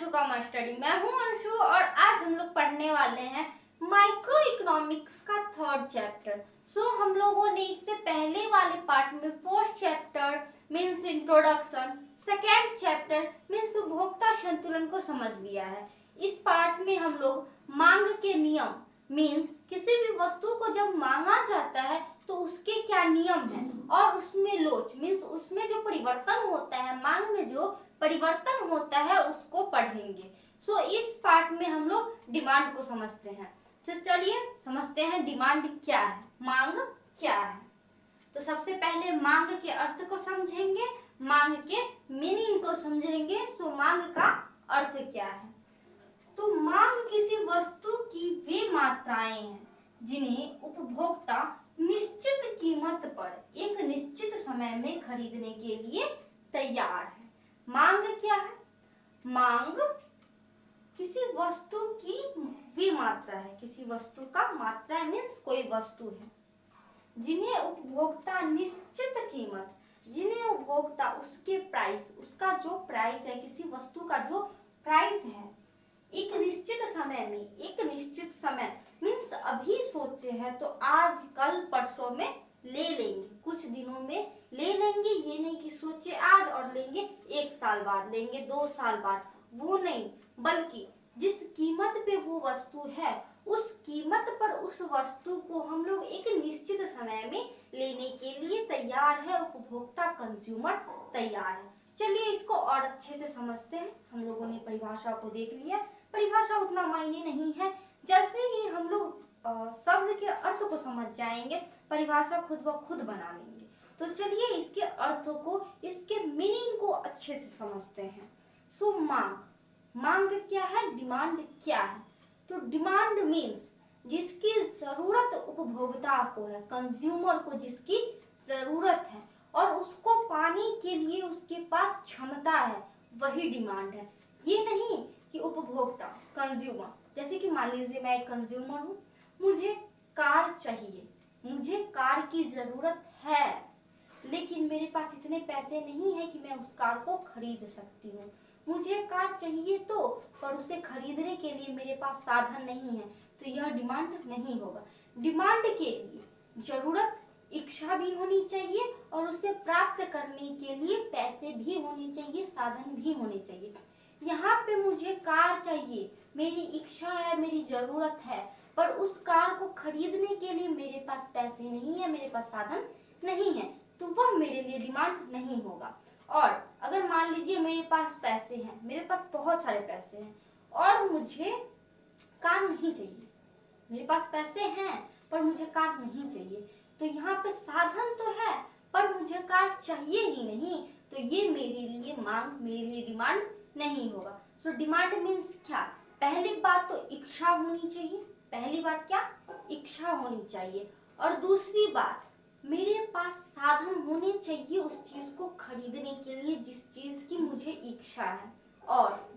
का स्टडी। मैं हूं अंशु और आज हम लोग पढ़ने वाले हैं माइक्रो इकोनॉमिक्स का थर्ड चैप्टर। हम लोगों ने इससे पहले वाले पार्ट में fourth chapter means introduction, second chapter means उपभोक्ता संतुलन को समझ लिया है। इस पार्ट में हम लोग मांग के नियम मींस किसी भी वस्तु को जब मांगा जाता है तो उसके क्या नियम है और उसमें लोच मींस उसमें जो परिवर्तन होता है, मांग में जो परिवर्तन होता है उसको पढ़ेंगे। इस पार्ट में हम लोग डिमांड को समझते हैं। तो चलिए समझते हैं डिमांड क्या है, मांग क्या है। तो सबसे पहले मांग के अर्थ को समझेंगे, मांग के मीनिंग को समझेंगे। मांग का अर्थ क्या है? तो मांग किसी वस्तु की वे मात्राएं हैं जिन्हें उपभोक्ता निश्चित कीमत पर एक निश्चित समय में खरीदने के लिए तैयार है। मांग क्या है? मांग किसी वस्तु की वे मात्रा है, किसी वस्तु का मात्रा मीन्स कोई वस्तु है जिन्हें उपभोक्ता निश्चित कीमत, जिन्हें उपभोक्ता उसके प्राइस, उसका जो प्राइस है, किसी वस्तु का जो प्राइस है एक निश्चित समय में, एक निश्चित समय मीन्स अभी सोचे हैं तो आज कल परसों में ले लेंगे, कुछ दिनों में ले लेंगे। ये नहीं कि सोचे आज और लेंगे 1 साल बाद, लेंगे 2 साल बाद, वो नहीं, बल्कि जिस कीमत पे वो वस्तु है उस कीमत पर उस वस्तु को हम लोग एक निश्चित समय में लेने के लिए तैयार है। उपभोक्ता कंज्यूमर तैयार है। चलिए इसको और अच्छे से समझते हैं। हम लोगों ने परिभाषा को देख लिया, परिभाषा उतना मायने नहीं है। जैसे ही हम लोग शब्द के अर्थ को समझ जाएंगे परिभाषा खुद ब खुद बना लेंगे। तो चलिए इसके अर्थों को, इसके मीनिंग को अच्छे से समझते हैं। मांग, मांग क्या है? डिमांड क्या है? तो डिमांड मीन्स जिसकी जरूरत उपभोक्ता को है, कंज्यूमर को जिसकी जरूरत है और उसको पाने के लिए उसके पास क्षमता है, वही डिमांड है। ये नहीं कि उपभोक्ता कंज्यूमर, जैसे कि मान लीजिए मैं एक कंज्यूमर हूँ, मुझे कार चाहिए, मुझे कार की जरूरत है, लेकिन मेरे पास इतने पैसे नहीं है कि मैं उस कार को खरीद सकती हूँ। मुझे कार चाहिए तो, पर उसे खरीदने के लिए मेरे पास साधन नहीं है, तो यह डिमांड नहीं होगा। डिमांड के लिए जरूरत, इच्छा भी होनी चाहिए और उसे प्राप्त करने के लिए पैसे भी होने चाहिए, साधन भी होने चाहिए। यहाँ पे मुझे कार चाहिए, मेरी इच्छा है, मेरी जरूरत है, पर उस कार को खरीदने के लिए मेरे पास पैसे नहीं है, मेरे पास साधन नहीं है, तो वह मेरे लिए डिमांड नहीं होगा। और अगर मान लीजिए मेरे पास पैसे हैं, मेरे पास बहुत सारे पैसे हैं और मुझे कार नहीं चाहिए, मेरे पास पैसे हैं पर मुझे कार नहीं चाहिए, तो यहाँ पे साधन तो है पर मुझे कार चाहिए ही नहीं, तो ये मेरे लिए मांग, मेरे लिए डिमांड नहीं होगा। डिमांड मीन्स क्या? पहली बात तो इच्छा होनी चाहिए, पहली बात क्या? इच्छा होनी चाहिए। और दूसरी बात, मेरे पास साधन होने चाहिए उस चीज को खरीदने के लिए जिस चीज की मुझे इच्छा है, और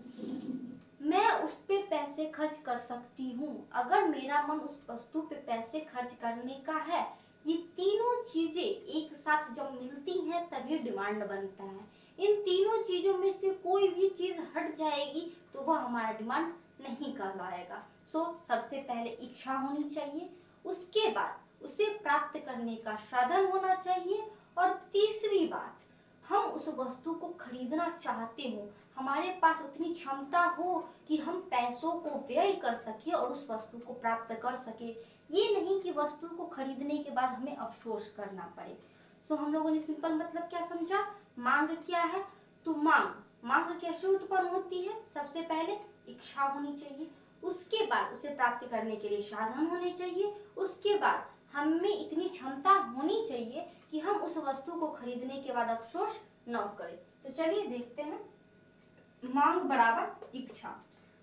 मैं उस पे पैसे खर्च कर सकती हूँ। अगर मेरा मन उस वस्तु पे पैसे खर्च करने का है, ये तीनों चीजें एक साथ जब मिलती हैं तभी डिमांड बनता है। इन तीनों चीजों में से कोई भी चीज हट जाएगी तो वह हमारा डिमांड नहीं कहलाएगा। सबसे पहले इच्छा होनी चाहिए, उसके बाद उसे प्राप्त करने का साधन होना चाहिए, और तीसरी बात, हम उस वस्तु को खरीदना चाहते हो, हमारे पास उतनी क्षमता हो कि हम पैसों को व्यय कर सके और उस वस्तु को प्राप्त कर सके। ये नहीं कि वस्तु को खरीदने के बाद हमें अफसोस करना पड़े। हम लोगों ने सिंपल मतलब क्या समझा? मांग क्या है? तो मांग कैसे उत्पन्न होती है? सबसे पहले इच्छा होनी चाहिए, उसके बाद उसे प्राप्त करने के लिए साधन होने चाहिए, उसके बाद हमें इतनी क्षमता होनी चाहिए कि हम उस वस्तु को खरीदने के बाद अफसोस न करें। तो चलिए देखते हैं, मांग बराबर इच्छा।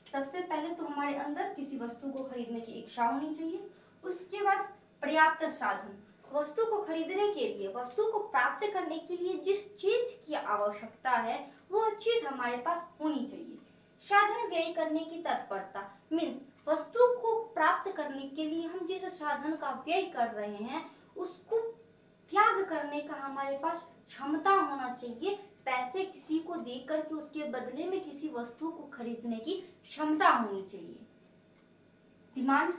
सबसे पहले तो हमारे अंदर किसी वस्तु को खरीदने की इच्छा होनी चाहिए, उसके बाद पर्याप्त साधन, वस्तु को खरीदने के लिए, वस्तु को प्राप्त करने के लिए जिस चीज की आवश्यकता है वो चीज हमारे पास होनी चाहिए। साधन व्यय करने की तत्परता मीन्स वस्तु को प्राप्त करने के लिए हम जिस साधन का व्यय कर रहे हैं उसको त्याग करने का हमारे पास क्षमता होना चाहिए, पैसे किसी को दे करके उसके बदले में किसी वस्तु को खरीदने की क्षमता होनी चाहिए। डिमांड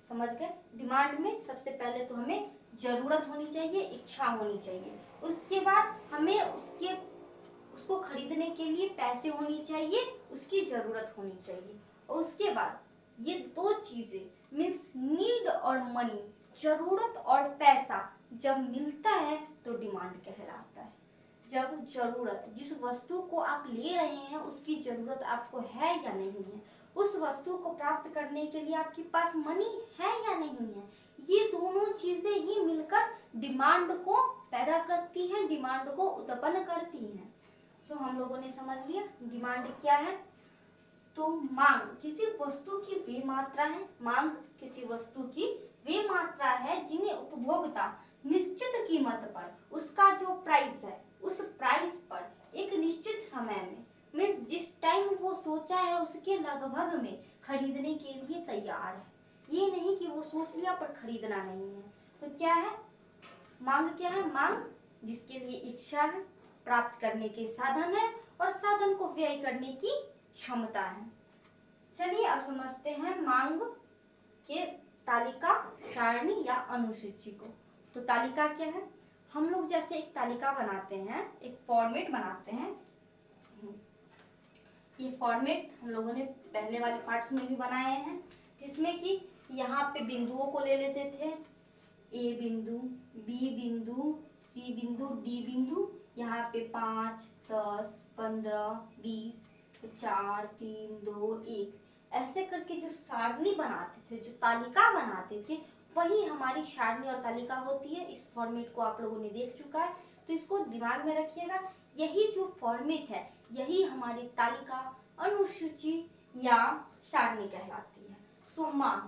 समझ गए? डिमांड में सबसे पहले तो हमें जरूरत होनी चाहिए, इच्छा होनी चाहिए, उसके बाद हमें उसको खरीदने के लिए पैसे होनी चाहिए, उसकी जरूरत होनी चाहिए, और उसके बाद ये दो चीजें मीन्स नीड और मनी, जरूरत और पैसा जब मिलता है तो डिमांड कहलाता है। जब जरूरत, जिस वस्तु को आप ले रहे हैं उसकी जरूरत आपको है या नहीं है, उस वस्तु को प्राप्त करने के लिए आपके पास मनी है या नहीं है, ये दोनों चीजें ही मिलकर डिमांड को पैदा करती हैं, डिमांड को उत्पन्न करती हैं। सो हम लोगों ने समझ लिया डिमांड क्या है। तो मांग किसी वस्तु की वे मात्रा है, मांग किसी वस्तु की वे मात्रा है जिन्हें उपभोक्ता निश्चित कीमत पर, उसका जो प्राइस है उस प्राइस पर एक निश्चित समय में मीन्स जिस टाइम वो सोचा है उसके लगभग में खरीदने के लिए तैयार है। ये नहीं कि वो सोच लिया पर खरीदना नहीं है। तो क्या है मांग? क्या है मांग? जिसके लिए इच्छा है, प्राप्त करने के साधन है और साधन को व्यय करने की क्षमता है। चलिए अब समझते हैं मांग के तालिका, सारणी या अनुसूची को। तो तालिका क्या है? हम लोग जैसे एक तालिका बनाते हैं, एक फॉर्मेट बनाते हैं। ये फॉर्मेट हम लोगों ने पहले वाले पार्ट्स में भी बनाए हैं, जिसमें कि यहाँ पे बिंदुओं को ले लेते थे, ए बिंदु, बी बिंदु, सी बिंदु, डी बिंदु, यहाँ पे 5, 10, 15, 20, 4, 3, 2, 1 ऐसे करके जो सारणी बनाते थे, जो तालिका बनाते थे, वही हमारी सारणी और तालिका होती है। इस फॉर्मेट को आप लोगों ने देख चुका है, तो इसको दिमाग में रखिएगा। यही जो फॉर्मेट है यही हमारी तालिका, अनुसूची या सारणी कहलाती है। सो मांग,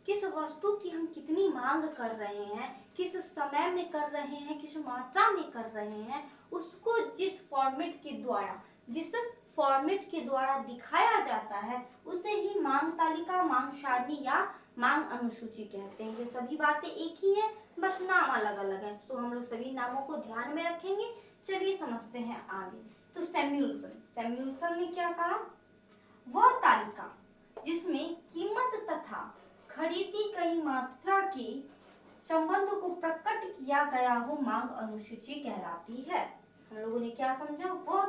किस वस्तु की हम कितनी मांग कर रहे हैं, किस समय में कर रहे हैं, किस मात्रा में कर रहे हैं, उसको जिस फॉर्मेट के द्वारा दिखाया जाता है उसे ही मांग तालिका, मांग सारणी या मांग अनुसूची कहते हैं। ये सभी बातें एक ही है, बस नाम अलग अलग है। सो हम लोग सभी नामों को ध्यान में रखेंगे। चलिए समझते हैं आगे। तो सैमुअलसन ने क्या कहा? वह तालिका जिसमें कीमत तथा खरीदी गई मात्रा के संबंध को प्रकट किया गया हो मांग अनुसूची कहलाती है। हम लोगों ने क्या समझा? वह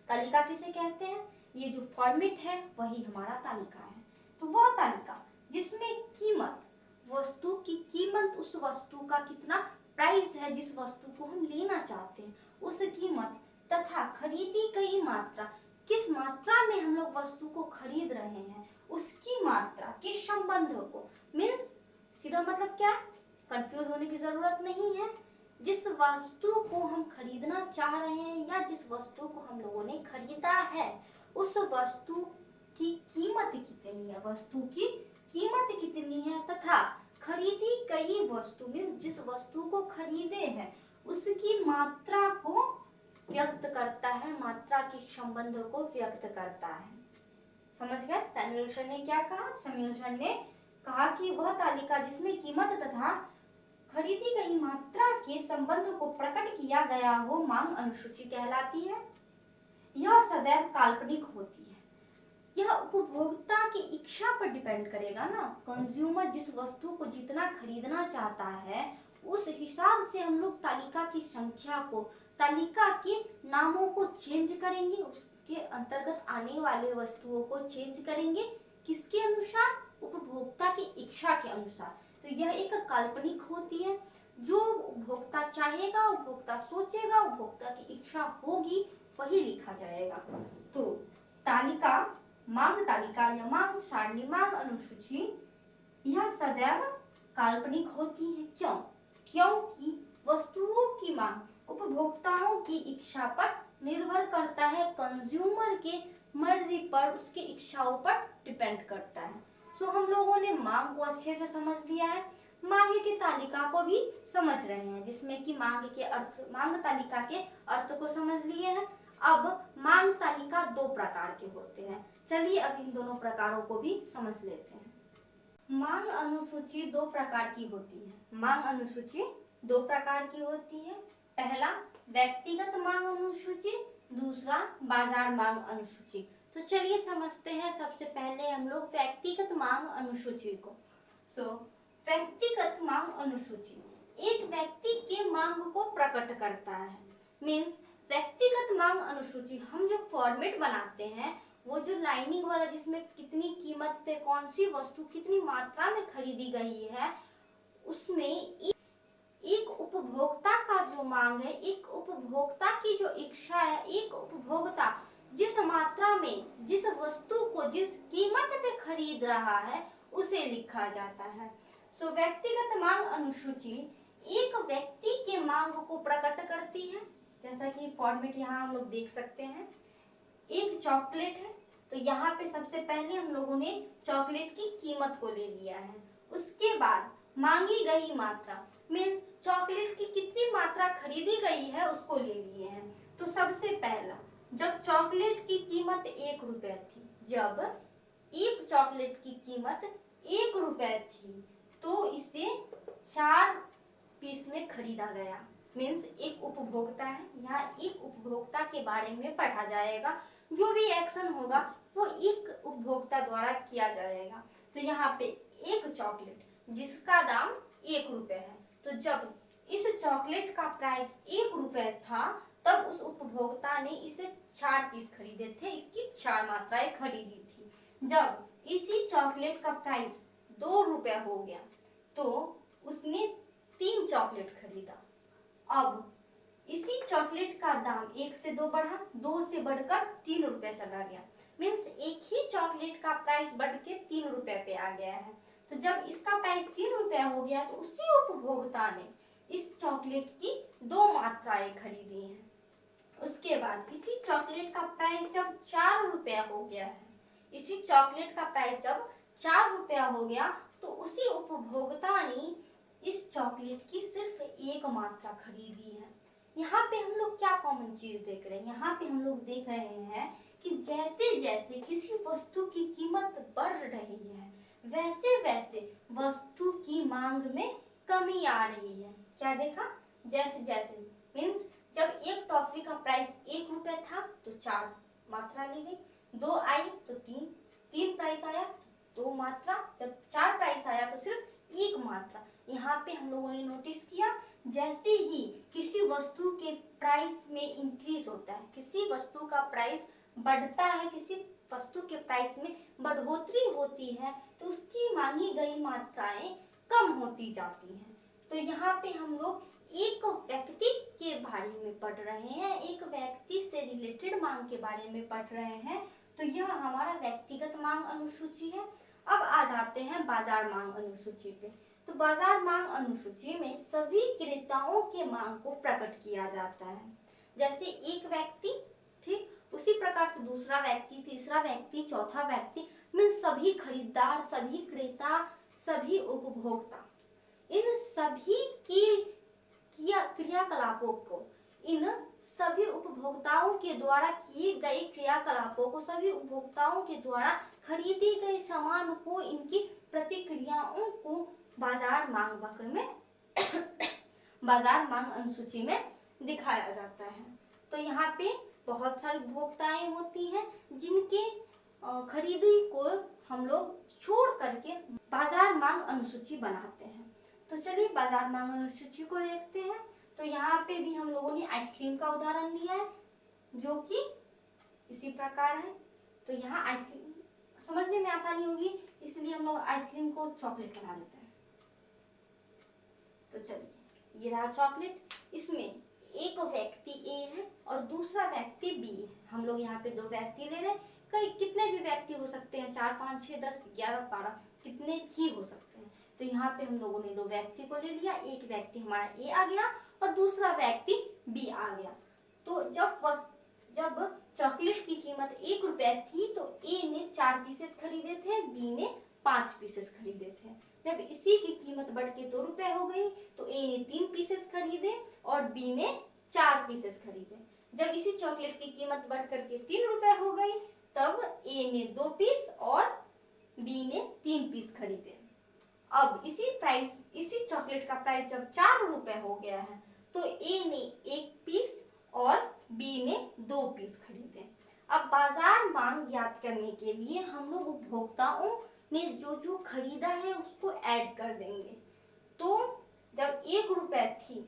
तालिका किसे कहते हैं? ये जो फॉर्मेट है वही हमारा तालिका है। तो वह तालिका जिसमें कीमत, वस्तु की कीमत, उस वस्तु का कितना प्राइस है जिस वस्तु को हम लेना चाहते हैं, उस कीमत तथा खरीदी गई मात्रा, किस मात्रा में हम लोग वस्तु को खरीद रहे हैं, उसकी मात्रा के संबंध को, मीन्स सीधा मतलब क्या है, कंफ्यूज होने की जरूरत नहीं है। जिस वस्तु को हम खरीदना चाह रहे हैं या जिस वस्तु को हम लोगों ने खरीदा है, उस वस्तु की कीमत कितनी है, वस्तु की कीमत कितनी है, तथा खरीदी गई वस्तु मीन्स जिस वस्तु को खरीदे हैं उसकी मात्रा को व्यक्त करता है, मात्रा के संबंध को व्यक्त करता है। समझ गए? सैमुअलसन ने क्या कहा? सैमुअलसन ने कहा कि वह तालिका जिसमें कीमत तथा खरीदी गई मात्रा के संबंध को प्रकट किया गया हो मांग अनुसूची कहलाती है। यह सदैव काल्पनिक होती है। यह उपभोक्ता की इच्छा पर डिपेंड करेगा ना। कंज्यूमर जिस वस्तु को जितना खरीदना चाहता है उस हिसाब से हम लोग तालिका की संख्या को, तालिका के नामों को चेंज करेंगे, उसके अंतर्गत आने वाले वस्तुओं को चेंज करेंगे। किसके अनुसार? उपभोक्ता की इच्छा के अनुसार। तो यह एक काल्पनिक होती है। जो उपभोक्ता चाहेगा, उपभोक्ता सोचेगा, उपभोक्ता की इच्छा होगी वही लिखा जाएगा। तो तालिका, मांग तालिका या मांग सारणी, मांग अनुसूची यह सदैव काल्पनिक होती है। क्यों? क्योंकि वस्तुओं की मांग उपभोक्ताओं की इच्छा पर निर्भर करता है, कंज्यूमर के मर्जी पर, उसकी इच्छाओं पर डिपेंड करता है। सो हम लोगों ने मांग को अच्छे से समझ लिया है, मांग की तालिका को भी समझ रहे हैं, जिसमें कि मांग के अर्थ, मांग तालिका के अर्थ को समझ लिए हैं। अब मांग तालिका दो प्रकार के होते हैं। चलिए अब इन दोनों प्रकारों को भी समझ लेते हैं। मांग अनुसूची दो प्रकार की होती है। मांग अनुसूची दो प्रकार की होती है। पहला व्यक्तिगत मांग अनुसूची दूसरा बाजार मांग अनुसूची। तो चलिए समझते हैं सबसे पहले हम लोग व्यक्तिगत मांग अनुसूची को। व्यक्तिगत मांग अनुसूची एक व्यक्ति के मांग को प्रकट करता है। मीन्स व्यक्तिगत मांग अनुसूची हम जो फॉर्मेट बनाते हैं, वो जो लाइनिंग वाला जिसमें कितनी कीमत पे कौन सी वस्तु कितनी मात्रा में खरीदी गई है, उसमें एक उपभोक्ता का जो मांग है, एक उपभोक्ता की जो इच्छा है, एक उपभोक्ता जिस मात्रा में जिस वस्तु को जिस कीमत पे खरीद रहा है उसे लिखा जाता है। व्यक्तिगत मांग अनुसूची एक व्यक्ति के मांग को प्रकट करती है। जैसा कि फॉर्मेट यहाँ हम लोग देख सकते हैं। एक चॉकलेट है, तो यहाँ पे सबसे पहले हम लोगों ने चॉकलेट की कीमत को ले लिया है। उसके बाद मांगी गई मात्रा मीन्स चॉकलेट की कितनी मात्रा खरीदी गई है उसको ले लिए हैं। तो सबसे पहला, जब चॉकलेट की कीमत 1 रुपए थी, जब एक चॉकलेट की कीमत 1 रुपए थी, तो इसे 4 पीस में खरीदा गया। मीन्स एक उपभोक्ता है, यहाँ एक उपभोक्ता के बारे में पढ़ा जाएगा। जो भी एक्शन होगा वो एक उपभोक्ता द्वारा किया जाएगा। तो यहाँ पे एक चॉकलेट जिसका दाम 1 रुपए है, तो जब इस चॉकलेट का प्राइस 1 रुपए था, तब उस उपभोक्ता ने इसे 4 पीस खरीदे थे, इसकी 4 मात्राएं खरीदी थी। जब इसी चॉकलेट का प्राइस 2 रुपए हो गया, तो उसने 3 चॉकलेट खरीदा। अब इसी चॉकलेट का दाम 1 से 2 बढ़ा, 2 से बढ़कर 3 रुपए चला गया। मीन्स एक ही चॉकलेट का प्राइस बढ़ के 3 रुपए पे आ गया है। तो जब इसका प्राइस 3 रुपए हो गया, तो उसी उपभोक्ता ने इस चॉकलेट की 2 मात्राएं खरीदी हैं। उसके बाद इसी चॉकलेट का प्राइस जब 4 रुपया हो गया है, इसी चॉकलेट का प्राइस जब 4 रुपया हो गया, तो उसी उपभोक्ता ने इस चॉकलेट की सिर्फ 1 मात्रा खरीदी है। यहाँ पे हम लोग क्या कॉमन चीज देख रहे हैं, यहाँ पे हम लोग देख रहे हैं कि जैसे जैसे किसी वस्तु की कीमत बढ़ रही है, वैसे वैसे वस्तु की मांग में कमी आ रही है। क्या देखा, जैसे जैसे मीन्स जब एक टॉफी का प्राइस 1 रुपए था तो 4 मात्रा ली गई, 2 आई तो 3 प्राइस आया तो 2 मात्रा, जब 4 प्राइस आया तो सिर्फ 1 मात्रा। यहाँ पे हम लोगों ने नोटिस किया, जैसे ही किसी वस्तु के प्राइस में इंक्रीज होता है, किसी वस्तु का प्राइस बढ़ता है, किसी वस्तु के प्राइस में बढ़ोतरी होती है, तो उसकी मांगी गई मात्राएं कम होती जाती हैं। तो यहाँ पे हम लोग एक व्यक्ति के बारे में पढ़ रहे हैं, एक व्यक्ति से रिलेटेड मांग के बारे में पढ़ रहे हैं। तो यह हमारा व्यक्तिगत मांग अनुसूची है। अब आ जाते हैं बाजार मांग अनुसूची पे। तो बाजार मांग अनुसूची में सभी क्रेताओं के मांग को प्रकट किया जाता है। जैसे एक व्यक्ति, ठीक, उसी प्रकार से दूसरा व्यक्ति, तीसरा व्यक्ति, चौथा व्यक्ति, मीन सभी खरीदार, सभी क्रेता, सभी उपभोक्ता, इन सभी की क्रियाकलापों को, इन सभी उपभोक्ताओं के द्वारा किए गए क्रियाकलापों को, सभी उपभोक्ताओं के द्वारा खरीदे गए सामान को, इनकी प्रतिक्रियाओं को बाजार मांग वक्र में बाजार मांग अनुसूची में दिखाया जाता है। तो यहाँ पे बहुत सारी उपभोक्ताएं होती हैं जिनके खरीदी को हम लोग छोड़ करके बाजार मांग अनुसूची बनाते हैं। तो चलिए बाजार मांग अनुसूची को देखते हैं। तो यहाँ पे भी हम लोगों ने आइसक्रीम का उदाहरण लिया है, जो कि इसी प्रकार है। तो यहाँ आइसक्रीम समझने में आसानी होगी, इसलिए हम लोग आइसक्रीम को चॉकलेट बना देते हैं। तो चलिए, ये रहा चॉकलेट, इसमें एक व्यक्ति ए है और दूसरा व्यक्ति बी है। हम लोग यहाँ पे 2 व्यक्ति ले रहे हैं। कई कितने भी व्यक्ति हो सकते हैं, 4, 5, 6, 10, 11, 12, कितने भी हो सकते हैं। तो यहाँ पे हम लोगों ने 2 व्यक्ति को ले लिया, एक व्यक्ति हमारा ए आ गया और दूसरा व्यक्ति बी आ गया। तो जब चॉकलेट की कीमत 1 रुपए थी, तो ए ने 4 पीसेस खरीदे थे, बी ने 5 पीसेस खरीदे थे। जब इसी की कीमत बढ़ के 2 रुपए हो गई, तो ए ने 3 पीसेस खरीदे और बी ने 4 पीसेस खरीदे। जब इसी चॉकलेट की कीमत बढ़ करके 3 रुपए हो गई, तब ए ने 2 पीस और बी ने 3 पीस खरीदे। अब इसी चॉकलेट का प्राइस जब 4 रुपए हो गया है, तो ए ने 1 पीस और बी ने 2 पीस खरीदे। अब बाजार मांग ज्ञात करने के लिए हम लोग उपभोक्ताओं ने जो जो खरीदा है उसको ऐड कर देंगे। तो जब 1 रुपए थी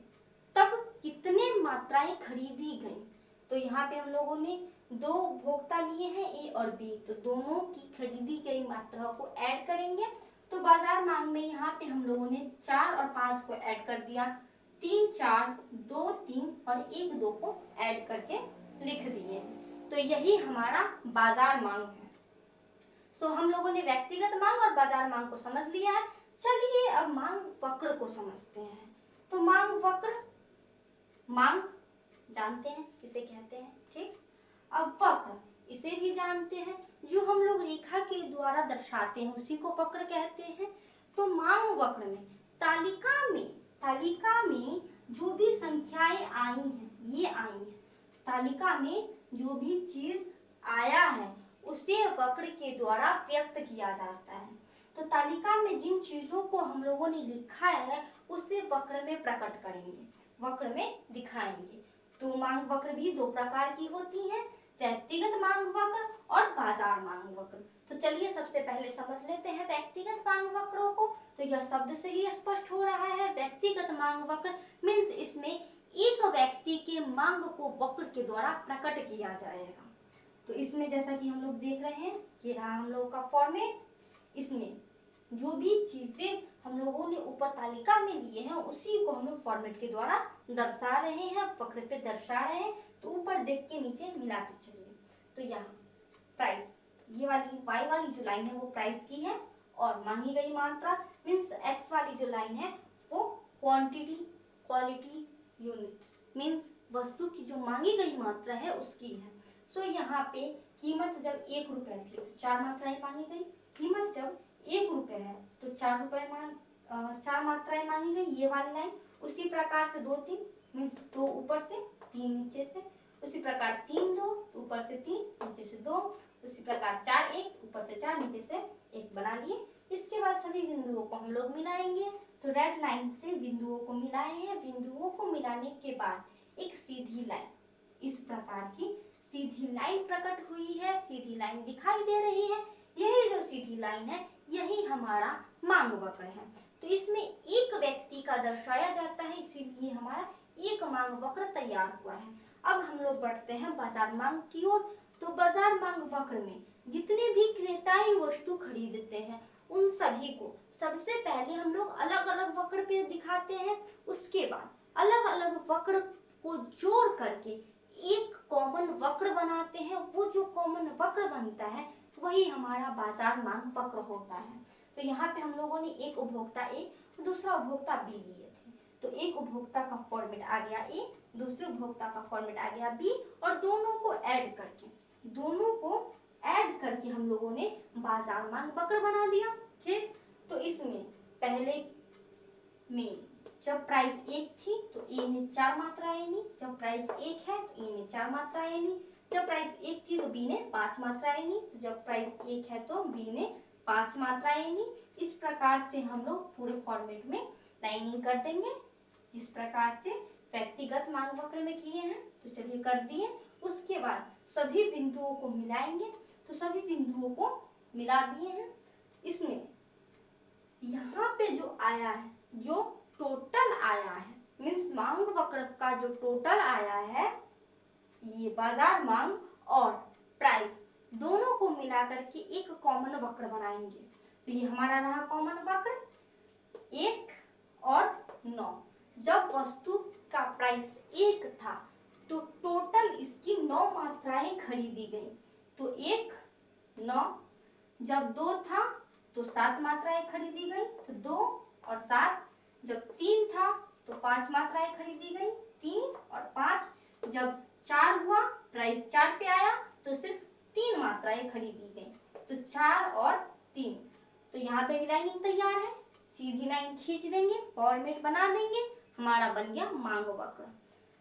तब कितने मात्राएं खरीदी गई, तो यहाँ पे हम लोगों ने 2 उपभोक्ता लिए हैं ए और बी, तो दोनों की खरीदी गई मात्रा को ऐड करेंगे। तो बाजार मांग में यहाँ पे हम लोगों ने 4 और 5 को ऐड कर दिया, 3 4 2 3 और 1 2 को ऐड करके लिख दिए। तो यही हमारा बाजार मांग है। सो हम लोगों ने व्यक्तिगत मांग और बाजार मांग को समझ लिया है। चलिए अब मांग वक्र को समझते हैं। तो मांग वक्र, मांग जानते हैं किसे कहते हैं, ठीक। अब वक्र इसे भी जानते हैं, जो हम लोग रेखा के द्वारा दर्शाते हैं उसी को वक्र कहते हैं। तो मांग वक्र में तालिका में जो भी संख्याएं आई हैं, ये आई हैं, तालिका में जो भी चीज आया है उसे वक्र के द्वारा व्यक्त किया जाता है। तो तालिका में जिन चीजों को हम लोगों ने लिखा है उसे वक्र में प्रकट करेंगे, वक्र में दिखाएंगे। तो मांग वक्र भी 2 प्रकार की होती है, व्यक्तिगत मांग वक्र और बाजार मांग वक्र। तो चलिए सबसे पहले समझ लेते हैं व्यक्तिगत मांग वक्रों को। तो यह शब्द से ही स्पष्ट हो रहा है, व्यक्तिगत मांग वक्र मीन्स इसमें एक व्यक्ति के मांग को वक्र के द्वारा प्रकट किया जाएगा। तो इसमें जैसा कि हम लोग देख रहे हैं, ये रहा हम लोग का फॉर्मेट। इसमें जो भी चीजें हम लोगों ने ऊपर तालिका में लिए हैं उसी को हम लोग फॉर्मेट के द्वारा दर्शा रहे हैं, वक्र पे दर्शा रहे हैं। तो ऊपर देख के नीचे मिलाते चलिए। तो यहाँ प्राइस, ये वाली वाई वाली जो लाइन है वो प्राइस की है, और मांगी गई मात्रा मीन्स एक्स वाली जो लाइन है वो क्वांटिटी, क्वालिटी, यूनिट्स मीन्स वस्तु की जो मांगी गई मात्रा है उसकी है। सो यहाँ पे कीमत जब 1 रुपए थी तो 4 मात्राएं मांगी गई, कीमत जब 1 रुपए है तो 4 मात्राएं मांगी गई, ये वाली लाइन। उसी प्रकार से 2 3 मीन्स 2 ऊपर से 3 नीचे से, उसी प्रकार 3 2 ऊपर से 3 नीचे से 2, उसी प्रकार 4 1 ऊपर से 4 नीचे से 1 बना लिए। इसके बाद सभी बिंदुओं को हम लोग मिलाएंगे। तो रेड लाइन से बिंदुओं को मिलाए हैं, बिंदुओं को मिलाने के बाद एक सीधी लाइन, इस प्रकार की सीधी लाइन प्रकट हुई है, सीधी लाइन दिखाई दे रही है। यही जो सीधी लाइन है यही हमारा मांग वक्र है। तो इसमें एक व्यक्ति का दर्शाया जाता है, इसीलिए हमारा एक मांग वक्र तैयार हुआ है। अब हम लोग बढ़ते हैं बाजार मांग की ओर। तो बाजार मांग वक्र में जितने भी क्रेताएं वस्तु खरीदते हैं उन सभी को सबसे पहले हम लोग अलग अलग वक्र पे दिखाते हैं, उसके बाद अलग अलग वक्र को जोड़ करके एक कॉमन वक्र बनाते हैं। वो जो कॉमन वक्र बनता है वही हमारा बाजार मांग वक्र होता है। तो यहाँ पे हम लोगों ने एक उपभोक्ता ए, दूसरा उपभोक्ता बी लिए थे। तो एक उपभोक्ता का फॉर्मेट आ गया ए, दूसरे उपभोक्ता का फॉर्मेट आ गया बी, और दोनों को ऐड करके हम लोगों ने बाजार मांग वक्र बना दिया, ठीक। तो इसमें पहले में जब प्राइस 1 थी तो ए ने 4 मात्राएं ली, जब प्राइस 1 है तो ए ने 4 मात्राएं ली, जब प्राइस 1 थी तो बी ने 5 मात्राएं ली, तो जब प्राइस 1 है तो बी ने 5 मात्राएं ली। इस प्रकार से हम लोग पूरे फॉर्मेट में लाइनिंग कर देंगे, जिस प्रकार से व्यक्तिगत मांग वक्र में किए हैं। तो चलिए कर दिए। उसके बाद सभी बिंदुओं को मिलाएंगे। तो सभी बिंदुओं को मिला दिए हैं। इसमें यहाँ पे जो आया है, जो टोटल आया है मीन्स मांग वक्र का जो टोटल आया है, ये बाजार मांग और प्राइस दोनों को मिलाकर के एक कॉमन वक्र बनाएंगे। तो ये हमारा रहा कॉमन वक्र 1 और 9। जब वस्तु का प्राइस 1 था तो टोटल इसकी 9 मात्राएं खरीदी गई। तो 1 9, जब 2 था तो 7 मात्राएं खरीदी गई, तो 2 और 7। जब 3 था तो 5 मात्राएं खरीदी गई, 3 और 5। जब 4 हुआ, प्राइस 4 पे आया तो सिर्फ 3 मात्राएं खरीदी गई, तो 4 और 3। तो यहाँ पे भी लाइनिंग तैयार है, सीधी लाइन खींच देंगे, फॉर्मेट बना देंगे, हमारा बन गया मांग वक्र।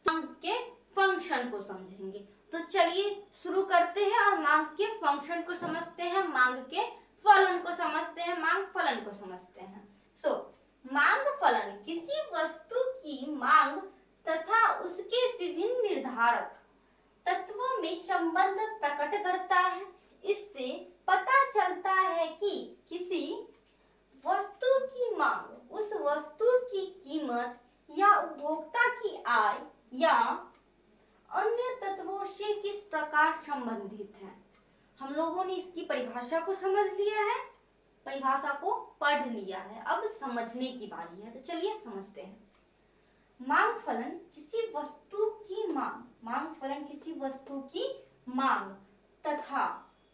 मांग के फंक्शन को समझेंगे। तो चलिए शुरू करते हैं और मांग के फंक्शन को समझते हैं, मांग के फलन को समझते हैं, मांग फलन को समझते हैं। मांग फलन किसी वस्तु की मांग तथा उसके विभिन्न निर्धारक तत्वों में संबंध प्रकट करता है। इससे पता चलता है कि किसी वस्तु की मांग उस वस्तु की कीमत या उपभोक्ता की आय या अन्य तत्वों से किस प्रकार संबंधित है। हम लोगों ने इसकी परिभाषा को समझ लिया है, परिभाषा को पढ़ लिया है, अब समझने की बारी है। तो चलिए समझते हैं। मांग फलन किसी वस्तु की मांग फलन किसी वस्तु की मांग तथा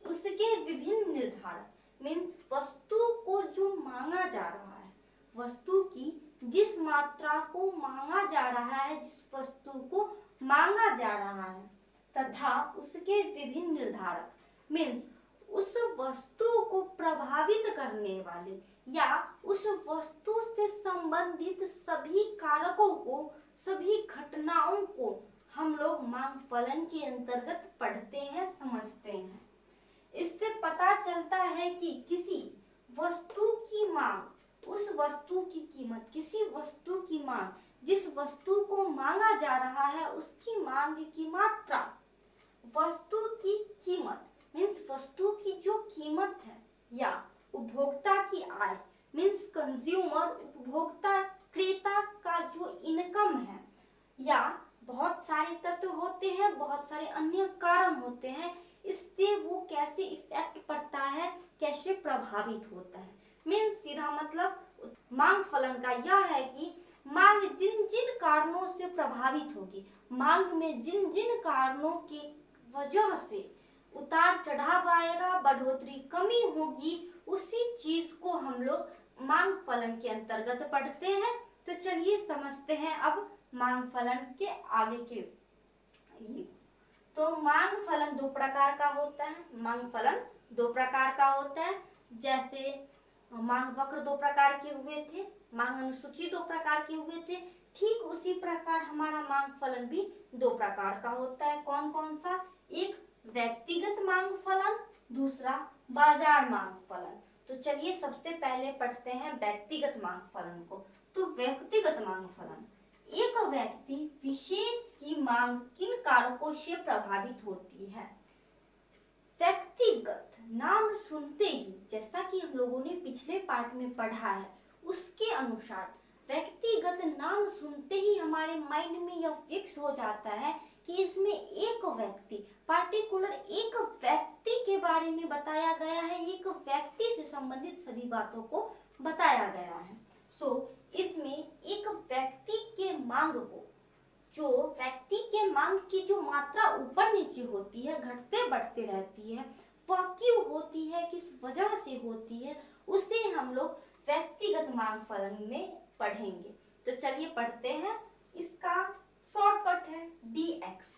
उसके विभिन्न निर्धारक मीन्स वस्तु को जो मांगा जा रहा है, वस्तु की जिस मात्रा को मांगा जा रहा है, जिस वस्तु को मांगा जा रहा है तथा उसके विभिन्न निर्धारक मीन्स उस वस्तु को प्रभावित करने वाले या उस वस्तु से संबंधित सभी कारकों को, सभी घटनाओं को हम लोग मांग फलन के अंतर्गत पढ़ते हैं, समझते हैं। इससे पता चलता है कि किसी वस्तु की मांग उस वस्तु की कीमत, किसी वस्तु की मांग जिस वस्तु को मांगा जा रहा है उसकी मांग की मात्रा, वस्तु की कीमत मीन्स वस्तु की जो कीमत है या उपभोक्ता की आय मीन्स कंज्यूमर, उपभोक्ता क्रेता का जो इनकम है या बहुत सारे तत्व होते हैं, बहुत सारे अन्य कारण होते हैं, इससे वो कैसे इफेक्ट पड़ता है, कैसे प्रभावित होता है। मीन्स सीधा मतलब मांग फलन का यह है कि मांग जिन जिन कारणों से प्रभावित होगी, मांग में जिन जिन कारणों की वजह से उतार चढ़ाव आएगा, बढ़ोतरी कमी होगी, उसी चीज को हम लोग मांग फलन के अंतर्गत पढ़ते हैं। तो चलिए समझते हैं अब मांग फलन के आगे के। तो मांग फलन दो प्रकार का होता है, मांग फलन दो प्रकार का होता है। जैसे मांग वक्र दो प्रकार के हुए थे, मांग अनुसूची दो प्रकार के हुए थे, ठीक उसी प्रकार हमारा मांग फलन भी दो प्रकार का होता है। कौन कौन सा? एक व्यक्तिगत मांग फलन, दूसरा बाजार मांग फलन। तो चलिए सबसे पहले पढ़ते हैं व्यक्तिगत मांग फलन को। तो व्यक्तिगत मांग फलन, एक व्यक्ति विशेष की मांग किन कारकों से प्रभावित होती है? व्यक्तिगत नाम सुनते ही, जैसा कि हम लोगों ने पिछले पार्ट में पढ़ा है, उसके अनुसार व्यक्तिगत नाम सुनते ही हमारे माइंड में यह फिक्स हो जाता है कि इसमें एक व्यक्ति, पार्टिकुलर एक व्यक्ति के बारे में बताया गया है, एक व्यक्ति से संबंधित सभी बातों को बताया गया है। इसमें एक व्यक्ति के मांग को, जो व्यक्ति के मांग की जो मात्रा ऊपर नीचे होती है, घटते बढ़ते रहती है, वह क्यों होती है, किस वजह से होती है, उसे हम लोग व्यक्तिगत मांग फलन में पढ़ेंगे। तो चलिए पढ़ते हैं। इसका शॉर्टकट है dx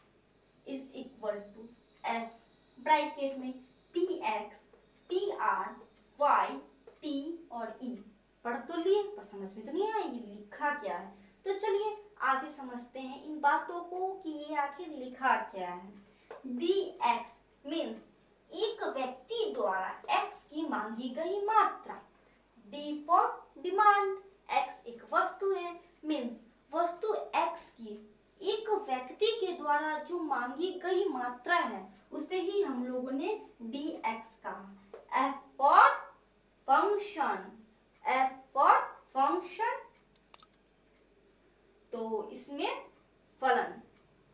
is equal to f bracket में px pr y t और e। पढ़ तो लिए पर समझ में तो नहीं आया ये लिखा क्या है। तो चलिए आगे समझते हैं इन बातों को कि ये आखिर लिखा क्या है। dx मीन्स एक व्यक्ति द्वारा x की मांगी गई मात्रा, d फॉर डिमांड, x एक वस्तु है मीन्स वस्तु x की एक व्यक्ति के द्वारा जो मांगी गई मात्रा है उसे ही हम लोगों ने dx कहा। f for function, f for function. तो इसमें फलन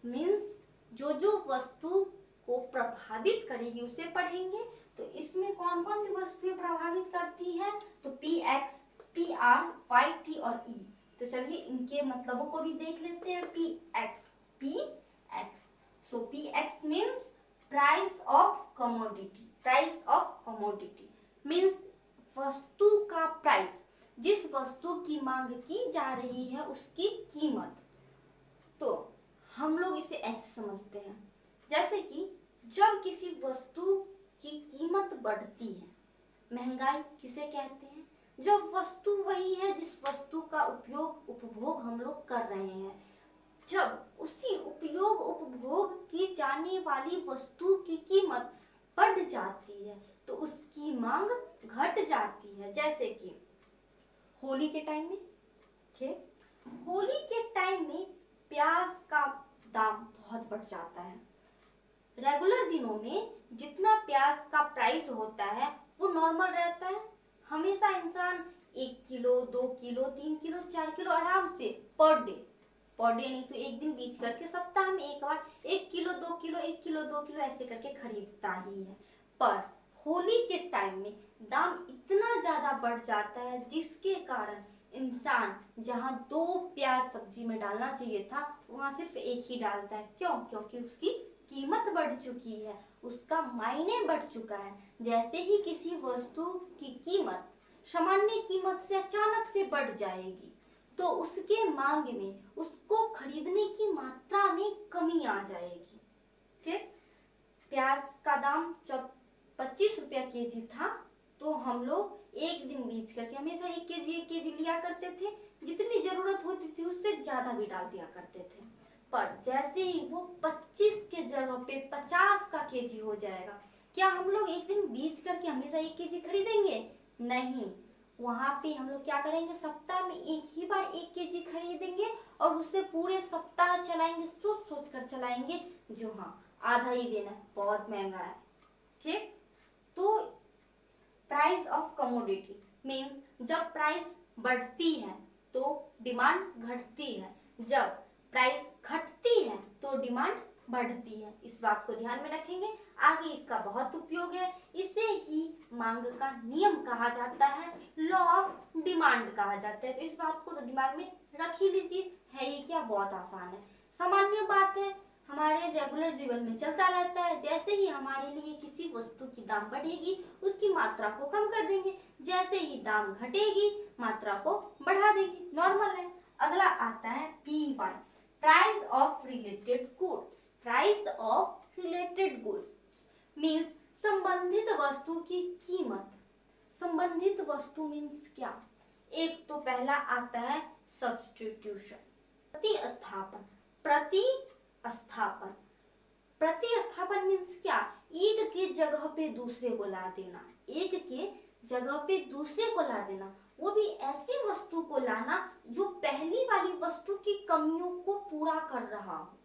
मीन्स जो जो वस्तु को प्रभावित करेगी उसे पढ़ेंगे। तो इसमें कौन कौन सी वस्तुएं प्रभावित करती है? तो px, pr, y, t और e। तो चलिए इनके मतलबों को भी देख लेते हैं। px, so px means price of commodity, price of commodity means वस्तु का प्राइस, जिस वस्तु की मांग की जा रही है उसकी कीमत। तो हम लोग इसे ऐसे समझते हैं जैसे कि जब किसी वस्तु की कीमत बढ़ती है, महंगाई किसे कहते हैं? जब वस्तु वही है जिस वस्तु का उपयोग उपभोग हम लोग कर रहे हैं, जब उसी उपयोग उपभोग की जाने वाली वस्तु की कीमत बढ़ जाती है तो उसकी मांग घट जाती है। जैसे कि होली के टाइम में, ठीक, होली के टाइम में प्याज का दाम बहुत बढ़ जाता है। रेगुलर दिनों में जितना प्याज का प्राइस होता है वो नॉर्मल रहता है। हमेशा इंसान 1 किलो, 2 किलो, 3 किलो, 4 किलो आराम से पर डे नहीं तो एक दिन बीच करके सप्ताह में एक बार 1 किलो, 2 किलो, 1 किलो, 2 किलो ऐसे करके खरीदता ही है। पर होली के टाइम में दाम इतना ज्यादा बढ़ जाता है जिसके कारण इंसान जहां 2 प्याज सब्जी में डालना चाहिए था वहां सिर्फ एक ही डालता है। क्यों? क्योंकि उसकी कीमत बढ़ चुकी है, उसका मायने बढ़ चुका है। जैसे ही किसी वस्तु की कीमत सामान्य कीमत से अचानक से बढ़ जाएगी तो उसके मांग में, उसको खरीदने की मात्रा में कमी आ जाएगी। ठीक, प्याज का दाम जब 25 रुपया केजी था तो हम लोग एक दिन बीच करके हमेशा 1 केजी लिया करते थे, जितनी जरूरत होती थी उससे ज्यादा भी डाल दिया करते थे। पर जैसे ही वो 25 के जगह पे 50 का केजी हो जाएगा, क्या हम लोग एक दिन बीच करके हमेशा 1 केजी खरीदेंगे? नहीं, वहां पे हम लोग क्या करेंगे, सप्ताह में एक ही बार 1 केजी खरीदेंगे और उसे पूरे सप्ताह चलाएंगे, सोच सोच कर चलाएंगे जो हाँ आधा ही देना है, बहुत महंगा है। ठीक, तो प्राइस ऑफ कमोडिटी मीन्स जब प्राइस बढ़ती है तो डिमांड घटती है, जब प्राइस घटती है तो डिमांड बढ़ती है। इस बात को ध्यान में रखेंगे, आगे इसका बहुत उपयोग है। इसे ही मांग का नियम कहा जाता है, लॉ ऑफ डिमांड कहा जाता है। तो इस बात को तो दिमाग में रख ही लीजिए, है ये क्या, बहुत आसान है, सामान्य बात है, हमारे रेगुलर जीवन में चलता रहता है। जैसे ही हमारे लिए किसी वस्तु की दाम बढ़ेगी उसकी मात्रा को कम कर देंगे, जैसे ही दाम घटेगी मात्रा को बढ़ा देंगे, नॉर्मल है। अगला आता है PY, price of related goods. Price of related goods means संबंधित वस्तु की कीमत। संबंधित वस्तु मीन्स क्या? एक तो पहला आता है सब्स्टिट्यूशन, प्रतिस्थापन। प्रतिस्थापन, प्रतिस्थापन मीन्स क्या? एक के जगह पे दूसरे को ला देना, एक के जगह पे दूसरे को ला देना, वो भी ऐसी वस्तु को लाना जो पहली वाली वस्तु की कमियों को पूरा कर रहा हो।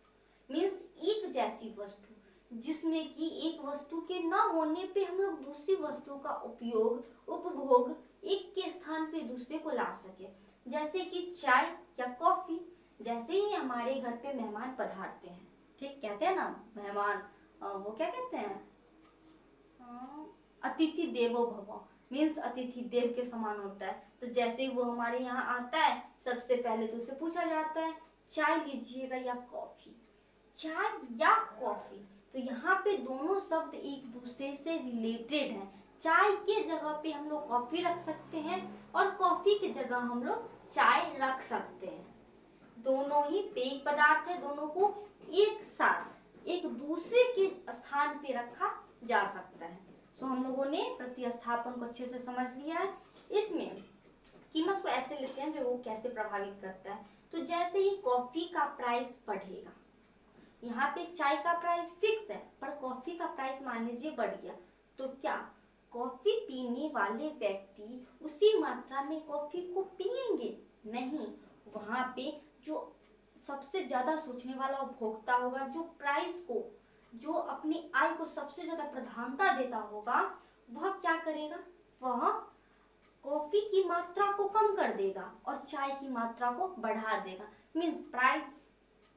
मीन्स एक जैसी वस्तु जिसमें कि एक वस्तु के न होने पे हम लोग दूसरी वस्तु का उपयोग, उपभोग एक के स्थान पे दूसरे को ला सके। जैसे कि चाय या कॉफी, जैसे ही हमारे घर पे मेहमान पधारते हैं, ठीक, कहते हैं ना मेहमान, वो क्या कहते हैं, अतिथि देवो भव, मीन्स अतिथि देव के समान होता है। तो जैसे ही वो हमारे यहाँ आता है सबसे पहले तो उसे पूछा जाता है चाय लीजिएगा या कॉफी, चाय या कॉफी। तो यहाँ पे दोनों शब्द एक दूसरे से रिलेटेड हैं। चाय के जगह पे हम लोग कॉफी रख सकते हैं और कॉफी के जगह हम लोग चाय रख सकते हैं। दोनों ही पेय पदार्थ है, दोनों को एक साथ एक दूसरे के स्थान पे रखा जा सकता है। सो हम लोगों ने प्रतिस्थापन को अच्छे से समझ लिया है। इसमें कीमत को ऐसे लेते हैं जो वो कैसे प्रभावित करता है। तो जैसे ही कॉफी का प्राइस बढ़ेगा, यहाँ पे चाय का प्राइस फिक्स है पर कॉफी का प्राइस मान लीजिए बढ़ गया, तो क्या कॉफी पीने वाले व्यक्ति उसी मात्रा में कॉफी को पिएंगे? नहीं, वहां पे जो सबसे ज्यादा सोचने वाला उपभोक्ता होगा, जो प्राइस को, जो अपनी आय को सबसे ज्यादा प्रधानता देता होगा, वह क्या करेगा, वह कॉफी की मात्रा को कम कर देगा और चाय की मात्रा को बढ़ा देगा। मीन्स प्राइस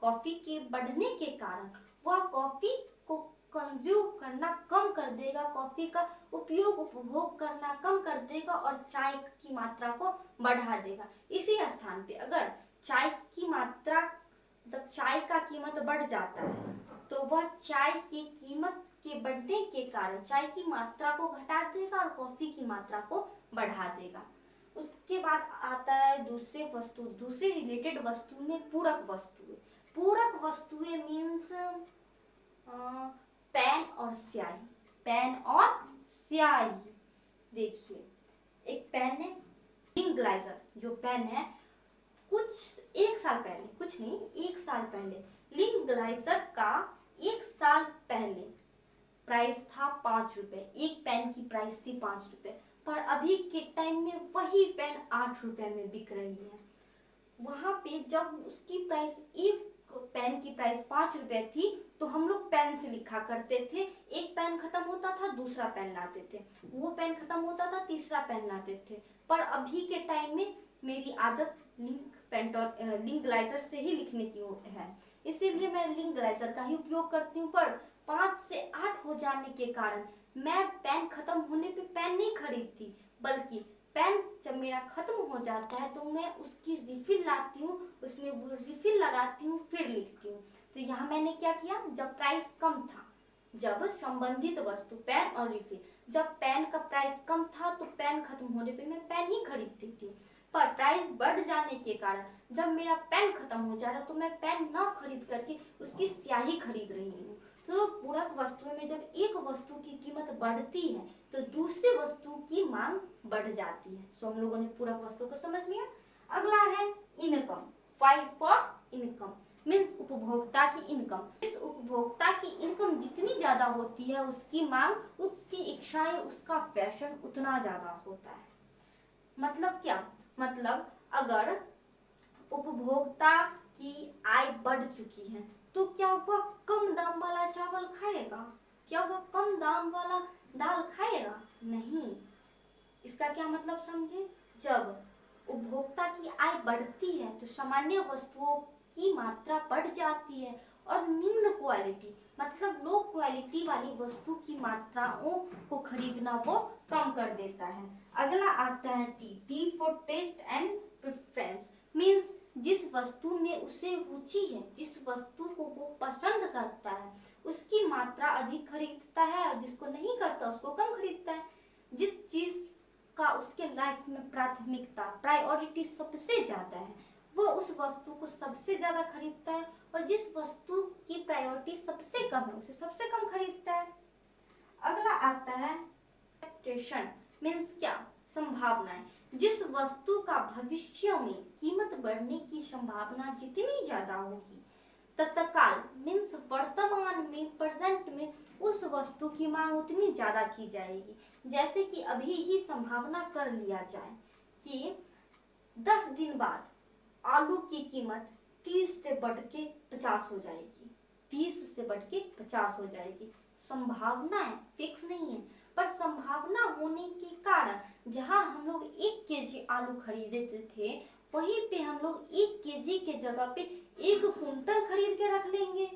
कॉफी के बढ़ने के कारण वह कॉफी को कंज्यूम करना कम कर देगा, कॉफी का उपयोग, उपभोग करना कम कर देगा और चाय की मात्रा को बढ़ा देगा। इसी स्थान पे अगर चाय की मात्रा, जब चाय का कीमत बढ़ जाता है तो वह चाय की कीमत के बढ़ने के कारण चाय की मात्रा को घटा देगा और कॉफी की मात्रा को बढ़ा देगा। उसके बाद आता है दूसरे वस्तु, दूसरे रिलेटेड वस्तु में पूरक वस्तुएं। पूरक वस्तुएं मीन्स पेन और स्याही। पेन और स्याही, देखिए एक पेन है इंकलाइजर, जो पेन है कुछ एक साल पहले, कुछ नहीं एक साल पहले लिंकलाइजर का 1 साल पहले प्राइस था 5 रुपए, एक पेन की प्राइस थी 5 रुपए, पर अभी के टाइम में वही पेन 8 रुपए में बिक रही है। वहां पे जब उसकी प्राइस 1 पेन की प्राइस 5 रुपए थी तो हम लोग पेन से लिखा करते थे। एक पेन खत्म होता था दूसरा पेन लाते थे, वो पेन खत्म होता था तीसरा पेन लाते थे। पर अभी के टाइम में मेरी आदत लिंक ग्लाइजर से ही लिखने की है, इसीलिए मैं लिंक ग्लाइजर का ही उपयोग करती हूँ। पर 5 से 8 हो जाने के कारण मैं पेन खत्म होने पे पेन नहीं खरीदती, बल्कि पेन जब मेरा खत्म हो जाता है तो मैं उसकी रिफिल लाती हूँ, उसमें वो रिफिल लगाती हूँ, फिर लिखती हूँ। तो यहाँ मैंने क्या किया, जब प्राइस कम था, जब संबंधित वस्तु पेन और रिफिल, जब पेन का प्राइस कम था तो पेन खत्म होने पे मैं पेन ही खरीदती थी। पर प्राइस बढ़ जाने के कारण जब मेरा पेन खत्म हो जा रहा तो मैं पेन ना खरीद करके उसकी स्याही खरीद रही हूँ। तो पूरक वस्तुओं में जब एक वस्तु की कीमत बढ़ती है तो दूसरी वस्तु की मांग बढ़ जाती है। सो हम लोगों ने पूरक वस्तु को समझ लिया। अगला है income. Five for income means उपभोक्ता की इनकम। इस उपभोक्ता की इनकम जितनी ज्यादा होती है उसकी मांग, उसकी इच्छाएं, उसका फैशन उतना ज्यादा होता है। मतलब क्या, मतलब अगर उपभोक्ता की आय बढ़ चुकी है तो क्या वह कम दाम वाला चावल खाएगा? क्या वह कम दाम वाला दाल खाएगा? नहीं। इसका क्या मतलब समझे, जब उपभोक्ता की आय बढ़ती है तो सामान्य वस्तुओं की मात्रा बढ़ जाती है और निम्न क्वालिटी मतलब लो क्वालिटी वाली वस्तु की मात्राओं को खरीदना वो कम कर देता है। अगला आता है T for taste and preference means जिस वस्तु में उसे रुचि है, जिस वस्तु को वो पसंद करता है उसकी मात्रा अधिक खरीदता है और जिसको नहीं करता उसको कम खरीदता है। जिस चीज का उसके लाइफ में प्राथमिकता प्रायोरिटी सबसे ज्यादा है वो उस वस्तु को सबसे ज्यादा खरीदता है और जिस वस्तु की प्रायोरिटी सबसे कम है उसे सबसे कम खरीदता है। अगला आता है एक्सपेक्टेशन मीन्स क्या, संभावनाएं। जिस वस्तु का भविष्य में कीमत बढ़ने की संभावना जितनी ज्यादा होगी तत्काल मीन्स वर्तमान में, प्रेजेंट में उस वस्तु की मांग उतनी ज्यादा की जाएगी। जैसे कि अभी ही संभावना कर लिया जाए कि 10 दिन बाद आलू की कीमत 30 से बढ़ के 50 हो जाएगी, 30 से बढ़ के 50 हो जाएगी। संभावना है, फिक्स नहीं है, पर संभावना होने के कारण जहां हम लोग 1 केजी आलू खरीदते थे वहीं पे हम लोग 1 केजी के जगह पे 1 कुंटल खरीद के रख लेंगे,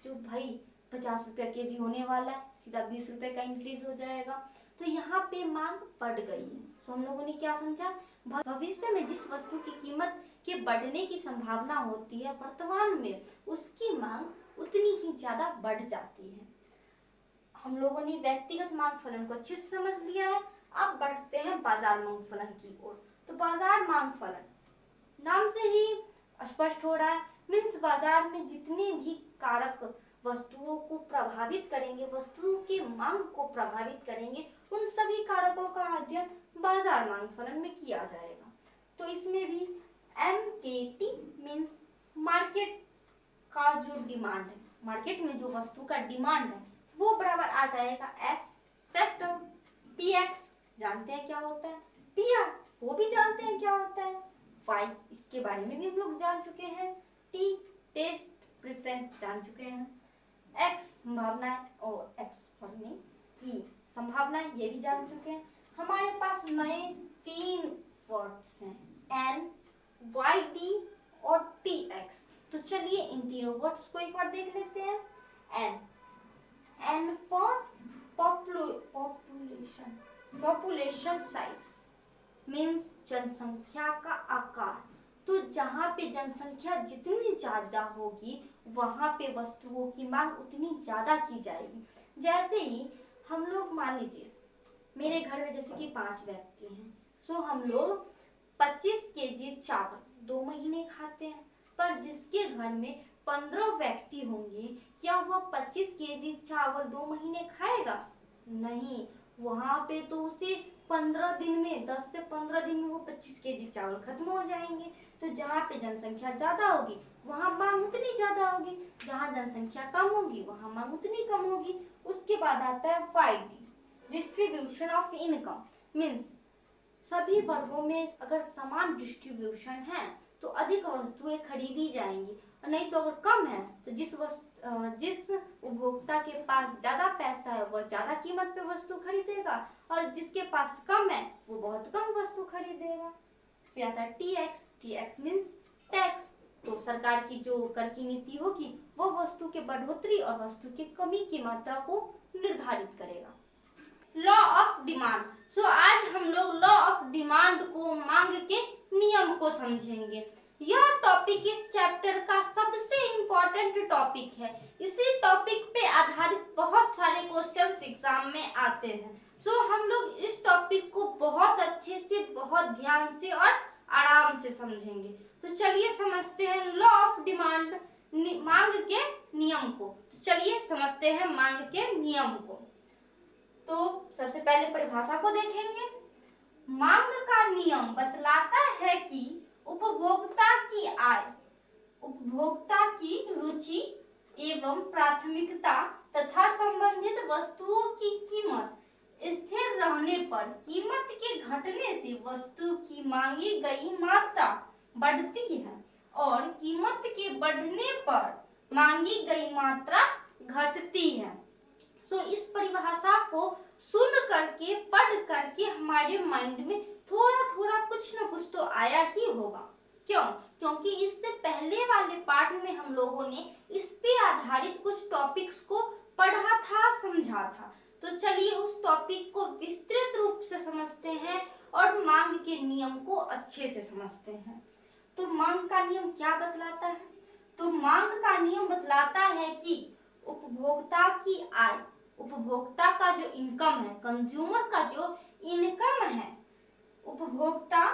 जो भाई 50 रुपया केजी होने वाला है, सीधा 20 रुपए का इंक्रीज हो जाएगा। तो यहाँ पे मांग बढ़ गई है। तो हम लोगों ने क्या समझा, भविष्य में जिस वस्तु की कीमत के बढ़ने की संभावना होती है वर्तमान में उसकी मांग उतनी ही ज्यादा बढ़ जाती है। हम लोगों ने व्यक्तिगत मांग फलन को अच्छे से समझ लिया है। अब बढ़ते हैं बाजार मांग फलन की ओर। तो बाजार मांग फलन नाम से ही स्पष्ट हो रहा है मीन्स बाजार में जितने भी कारक वस्तुओं को प्रभावित करेंगे, वस्तुओं की मांग को प्रभावित करेंगे, उन सभी कारकों का अध्ययन बाजार मांग फलन में किया जाएगा। तो इसमें भी MKT मीन्स मार्केट का जो डिमांड है, मार्केट में जो वस्तु का डिमांड है वो बराबर आ जाएगा F फैक्टर। PX जानते हैं क्या होता है, PR वो भी जानते हैं क्या होता है, Y इसके बारे में भी हम लोग जान चुके हैं, T टेस्ट प्रेफरेंस जान चुके हैं, X संभावनाएं और E संभावनाएं ये भी जान चुके हैं। हमारे पास नए 3 वर्ड्स हैं N, YD और TX। तो चलिए इन तीनों वर्ड्स को एक बार देख लेते हैं। N for population size means जनसंख्या का आकार। तो जहाँ पे जनसंख्या जितनी ज्यादा होगी वहां पे वस्तुओं की मांग उतनी ज्यादा की जाएगी। जैसे ही हम लोग मान लीजिए मेरे घर में जैसे कि 5 व्यक्ति हैं, सो हम लोग 25 केजी चावल 2 महीने खाते हैं। पर जिसके घर में 15 व्यक्ति होंगे क्या वह 25 केजी चावल 2 महीने खाएगा? नहीं, वहां पे तो उसे 15 दिन में, 10 से 15 दिन में वो 25 केजी चावल खत्म हो जाएंगे। तो जहाँ पे जनसंख्या ज्यादा होगी वहां मांग उतनी ज्यादा होगी, जहाँ जनसंख्या कम होगी वहां मांग उतनी कम होगी। उसके बाद आता है 5D distribution of income means सभी वर्गों में अगर समान डिस्ट्रीब्यूशन है तो अधिक वस्तुएं खरीदी जाएंगी, और नहीं तो अगर कम है तो जिस उपभोक्ता के पास ज्यादा पैसा है वह ज्यादा कीमत पे वस्तु खरीदेगा, और जिसके पास कम है वो बहुत कम वस्तु खरीदेगा। फिर आता है टैक्स। Tax means tax. तो सरकार की जो कर की नीति होगी वो वस्तु के बढ़ोतरी और वस्तु की कमी की मात्रा को निर्धारित करेगा। Law of demand. सो आज हम लोग लॉ ऑफ डिमांड को, मांग के नियम को समझेंगे। यह टॉपिक इस चैप्टर का सबसे इम्पोर्टेंट टॉपिक है। इसी टॉपिक पे आधारित बहुत सारे क्वेश्चंस एग्जाम में आते हैं। सो हम लोग इस टॉपिक को बहुत अच्छे से, बहुत ध्यान से और आराम से समझेंगे। तो चलिए समझते हैं लॉ ऑफ डिमांड, मांग के नियम को। तो चलिए समझते हैं मांग के नियम को। तो सबसे पहले परिभाषा को देखेंगे। मांग का नियम बतलाता है कि उपभोक्ता की आय, उपभोक्ता की रुचि एवं प्राथमिकता तथा संबंधित वस्तुओं की कीमत स्थिर रहने पर कीमत के घटने से वस्तु की मांगी गई मात्रा बढ़ती है और कीमत के बढ़ने पर मांगी गई मात्रा घटती है। सो इस परिभाषा को सुन करके, पढ़ करके हमारे माइंड में थोड़ा थोड़ा कुछ न कुछ तो आया ही होगा। क्यों? क्योंकि इससे पहले वाले पार्ट में हम लोगों ने इस पे आधारित कुछ टॉपिक्स को पढ़ा था, समझा था। तो चलिए उस टॉपिक को विस्तृत रूप से समझते हैं और मांग के नियम को अच्छे से समझते हैं। तो मांग का नियम क्या बतलाता है? तो मांग का नियम बतलाता है कि उपभोक्ता की आय, उपभोक्ता का जो इनकम है, कंज्यूमर का जो इनकम है, उपभोक्ता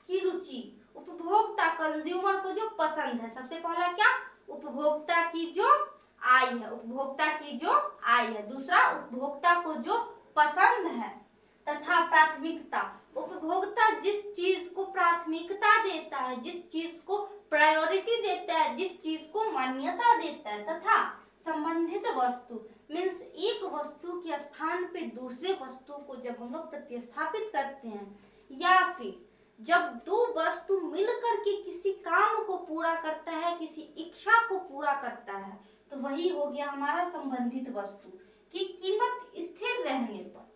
की रुचि, उपभोक्ता कंज्यूमर को जो पसंद है, सबसे पहला क्या, उपभोक्ता की जो आय है, उपभोक्ता की जो आय है, दूसरा उपभोक्ता को जो पसंद है, तथा प्राथमिकता, उपभोक्ता जिस चीज को प्राथमिकता देता है, जिस चीज को प्रायोरिटी देता है, जिस चीज को मान्यता देता है, तथा संबंधित वस्तु मीन्स एक वस्तु के स्थान पे दूसरे वस्तु को जब हम लोग प्रतिस्थापित करते हैं, या फिर जब दो वस्तु मिलकर के किसी काम को पूरा करता है, किसी इच्छा को पूरा करता है, तो वही हो गया हमारा संबंधित वस्तु की कीमत स्थिर रहने पर।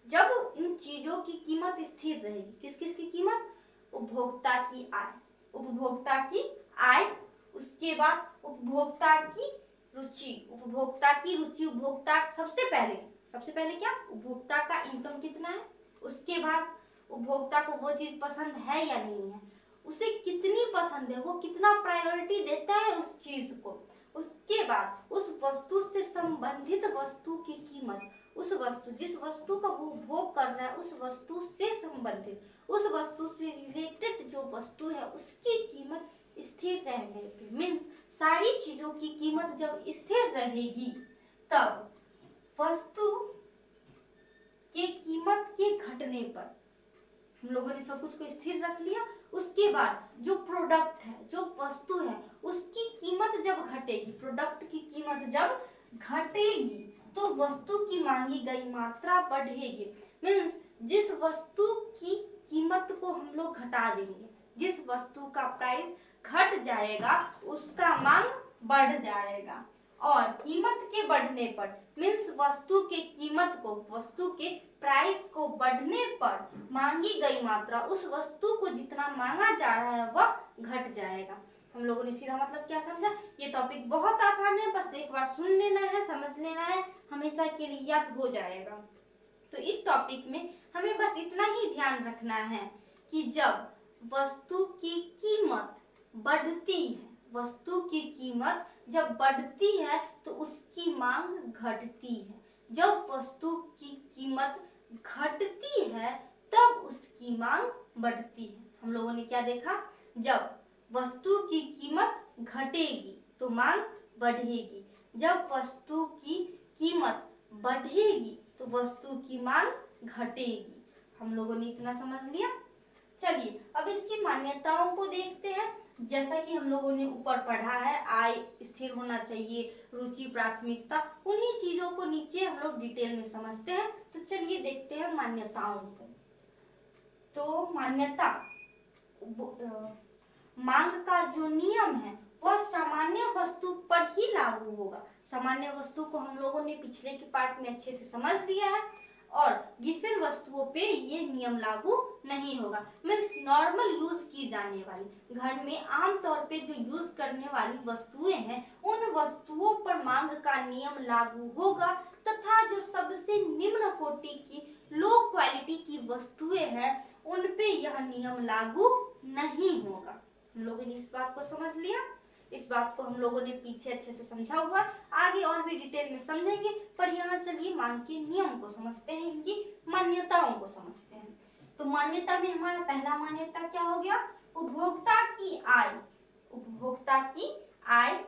जब इन चीजों की कीमत स्थिर रहेगी, किस किस की कीमत, उपभोक्ता की आय, उपभोक्ता की आय, उसके बाद उपभोक्ता की रुचि, उपभोक्ता की रुचि, उपभोक्ता सबसे पहले क्या, उपभोक्ता का इनकम कितना है, उसके बाद उपभोक्ता को वो चीज पसंद है या नहीं है, उसे कितनी पसंद है, वो कितना प्रायोरिटी देता है उस चीज को, उसके बाद उस वस्तु से संबंधित वस्तु की कीमत, उस वस्तु, जिस वस्तु का वो उपभोग कर रहा है, उस वस्तु से संबंधित, उस वस्तु से रिलेटेड जो वस्तु है उसकी कीमत स्थिर रहने पे, मीन्स सारी चीजों की कीमत जब स्थिर रहेगी तब वस्तु के कीमत के घटने पर, हम लोगों ने सब कुछ को स्थिर रख लिया, उसके बाद जो प्रोडक्ट है, जो वस्तु है, उसकी कीमत जब घटेगी, प्रोडक्ट की कीमत जब घटेगी तो वस्तु की मांगी गई मात्रा बढ़ेगी। मीन्स जिस वस्तु की कीमत को हम लोग घटा देंगे, जिस वस्तु का प्राइस घट जाएगा उसका मांग बढ़ जाएगा, और कीमत के बढ़ने पर मीन्स वस्तु के कीमत को, वस्तु के प्राइस को बढ़ने पर मांगी गई मात्रा, उस वस्तु को जितना मांगा जा रहा है वह घट जाएगा। हम लोगों ने सीधा मतलब क्या समझा? ये टॉपिक बहुत आसान है, बस एक बार सुन लेना है, समझ लेना है, हमेशा के लिए याद हो जाएगा। तो इस टॉपिक में हमें बस इतना ही ध्यान रखना है कि जब वस्तु की कीमत बढ़ती है, वस्तु की कीमत जब बढ़ती है तो उसकी मांग घटती है, जब वस्तु की कीमत घटती है तब उसकी मांग बढ़ती है। हम लोगों ने क्या देखा? जब वस्तु की कीमत घटेगी तो मांग बढ़ेगी, जब वस्तु की कीमत बढ़ेगी तो वस्तु की मांग घटेगी। हम लोगों ने इतना समझ लिया। चलिए अब इसकी मान्यताओं को देखते हैं। जैसा कि हम लोगों ने ऊपर पढ़ा है, आय स्थिर होना चाहिए, रुचि, प्राथमिकता, उन्हीं चीजों को नीचे हम लोग डिटेल में समझते हैं। तो चलिए देखते हैं मान्यताओं को। तो मान्यता, मांग का जो नियम है वह सामान्य वस्तु पर ही लागू होगा। सामान्य वस्तु को हम लोगों ने पिछले के पार्ट में अच्छे से समझ लिया है और गिवन वस्तुओं पे ये नियम लागू नहीं होगा। मीन्स नॉर्मल यूज की जाने वाली, घर में आम तौर पे जो यूज करने वाली वस्तुएं हैं उन वस्तुओं पर मांग का नियम लागू होगा तथा जो सबसे निम्न कोटि की लो क्वालिटी की वस्तुएं हैं उन पे यह नियम लागू नहीं होगा। हम लोगों ने इस बात को समझ लिया। इस बात को हम लोगों ने पीछे अच्छे से समझा हुआ, आगे और भी डिटेल में समझेंगे, पर यहाँ चलिए मांग के नियम को समझते हैं, इनकी मान्यताओं को समझते हैं। तो मान्यता में हमारा पहला मान्यता क्या हो गया? उपभोक्ता की आय। उपभोक्ता की आय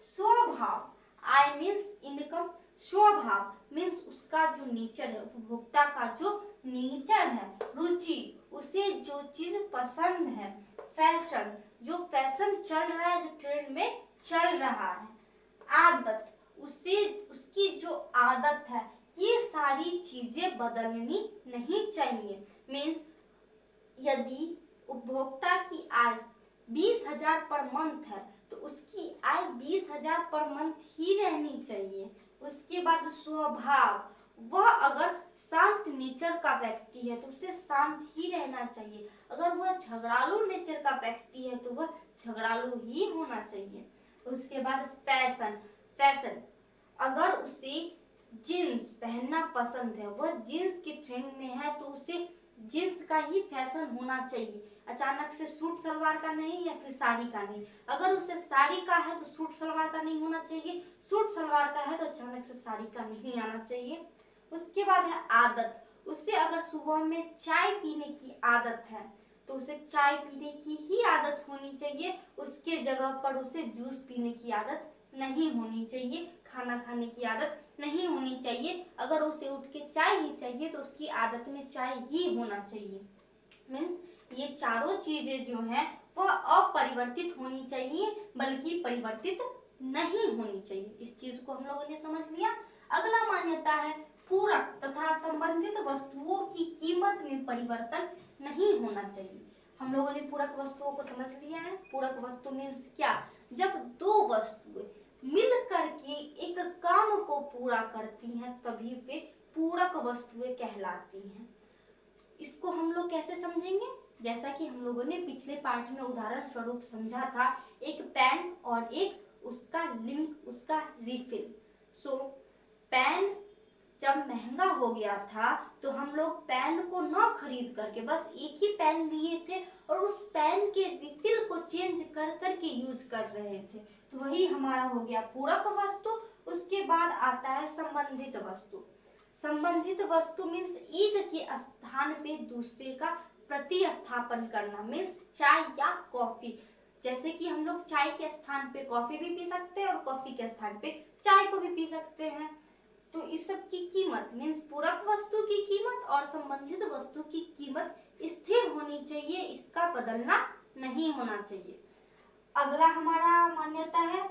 स्वभाव, आय मीन्स इनकम, स्वभाव मीन्स उसका जो नेचर है, उपभोक्ता का जो नेचर है, रुचि, उसे जो चीज पसंद है, फैशन, जो फैशन चल रहा है, जो ट्रेंड में चल रहा है, आदत, उसे उसकी जो आदत है, ये सारी चीजें बदलनी नहीं चाहिए। मीन्स यदि उपभोक्ता की आय 20,000 पर मंथ है तो उसकी आय 20,000 पर मंथ ही रहनी चाहिए। उसके बाद स्वभाव, वह अगर शांत नेचर का व्यक्ति है तो उसे शांत ही रहना चाहिए। अगर वह झगड़ालू नेचर का व्यक्ति है तो वह झगड़ालू ही होना चाहिए। उसके बाद फैशन, फैशन अगर उसे जीन्स पहनना पसंद है, वह जीन्स के ट्रेंड में है तो उसे जीन्स का ही फैशन होना चाहिए, अचानक से सूट सलवार का नहीं या फिर साड़ी का नहीं। अगर उसे साड़ी का है तो सूट सलवार का नहीं होना चाहिए, सूट सलवार का है तो अचानक से साड़ी का नहीं आना चाहिए। उसके बाद है आदत, उसे अगर सुबह में चाय पीने की आदत है तो उसे चाय पीने की ही आदत होनी चाहिए, उसके जगह पर उसे जूस पीने की आदत नहीं होनी चाहिए, खाना खाने की आदत नहीं होनी चाहिए। अगर उसे उठ के चाय ही चाहिए तो उसकी आदत में चाय ही होना चाहिए। मीन्स ये चारों चीजें जो हैं वह अपरिवर्तित होनी चाहिए, बल्कि परिवर्तित नहीं होनी चाहिए। इस चीज को हम लोगों ने समझ लिया। अगला मान्यता है पूरक तथा संबंधित वस्तुओं की कीमत में परिवर्तन नहीं होना चाहिए। हम लोगों ने पूरक वस्तुओं को समझ लिया है। पूरक वस्तु मीन्स क्या? जब दो वस्तुएं मिल करके एक काम को पूरा करती हैं तभी वे पूरक वस्तुएं कहलाती हैं। इसको हम लोग कैसे समझेंगे? जैसा कि हम लोगों ने पिछले पार्ट में उदाहरण स्वरूप समझा था, एक पेन और एक उसका लिंक, उसका रिफिल। पेन जब महंगा हो गया था तो हम लोग पेन को न खरीद करके बस एक ही पेन लिए थे और उस पेन के रिफिल को चेंज कर करके यूज कर रहे थे, तो वही हमारा हो गया पूरक वस्तु। उसके बाद आता है संबंधित वस्तु। संबंधित वस्तु मीन्स एक के स्थान पे दूसरे का प्रतिस्थापन करना। मीन्स चाय या कॉफी, जैसे कि हम लोग चाय के स्थान पे कॉफी भी पी सकते हैं और कॉफी के स्थान पे चाय को भी पी सकते हैं। तो इस सब की कीमत मीन्स पूरक वस्तु की कीमत और संबंधित वस्तु की कीमत स्थिर होनी चाहिए, इसका बदलना नहीं होना चाहिए। अगला हमारा मान्यता है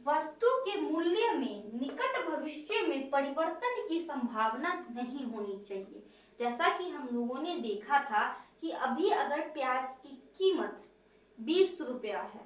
वस्तु के मूल्य में निकट भविष्य में परिवर्तन की संभावना नहीं होनी चाहिए। जैसा कि हम लोगों ने देखा था कि अभी अगर प्याज की कीमत 20 रुपया है,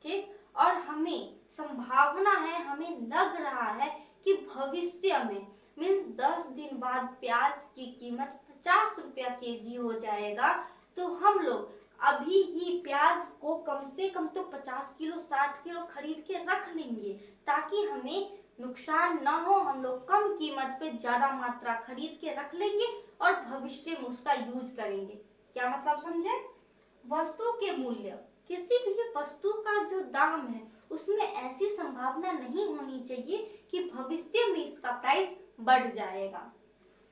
ठीक, और हमें संभावना है, हमें लग रहा है कि भविष्य में मीन्स 10 दिन बाद प्याज की कीमत 50 रुपया केजी हो जाएगा, तो हम लोग अभी ही प्याज को कम से कम तो 50 किलो 60 किलो खरीद के रख लेंगे ताकि हमें नुकसान ना हो। हम लोग कम कीमत पे ज्यादा मात्रा खरीद के रख लेंगे और भविष्य में उसका यूज करेंगे। क्या मतलब समझे? वस्तु के मूल्य, किसी भी वस्तु का जो दाम है उसमें ऐसी संभावना नहीं होनी चाहिए कि भविष्य में इसका प्राइस बढ़ जाएगा।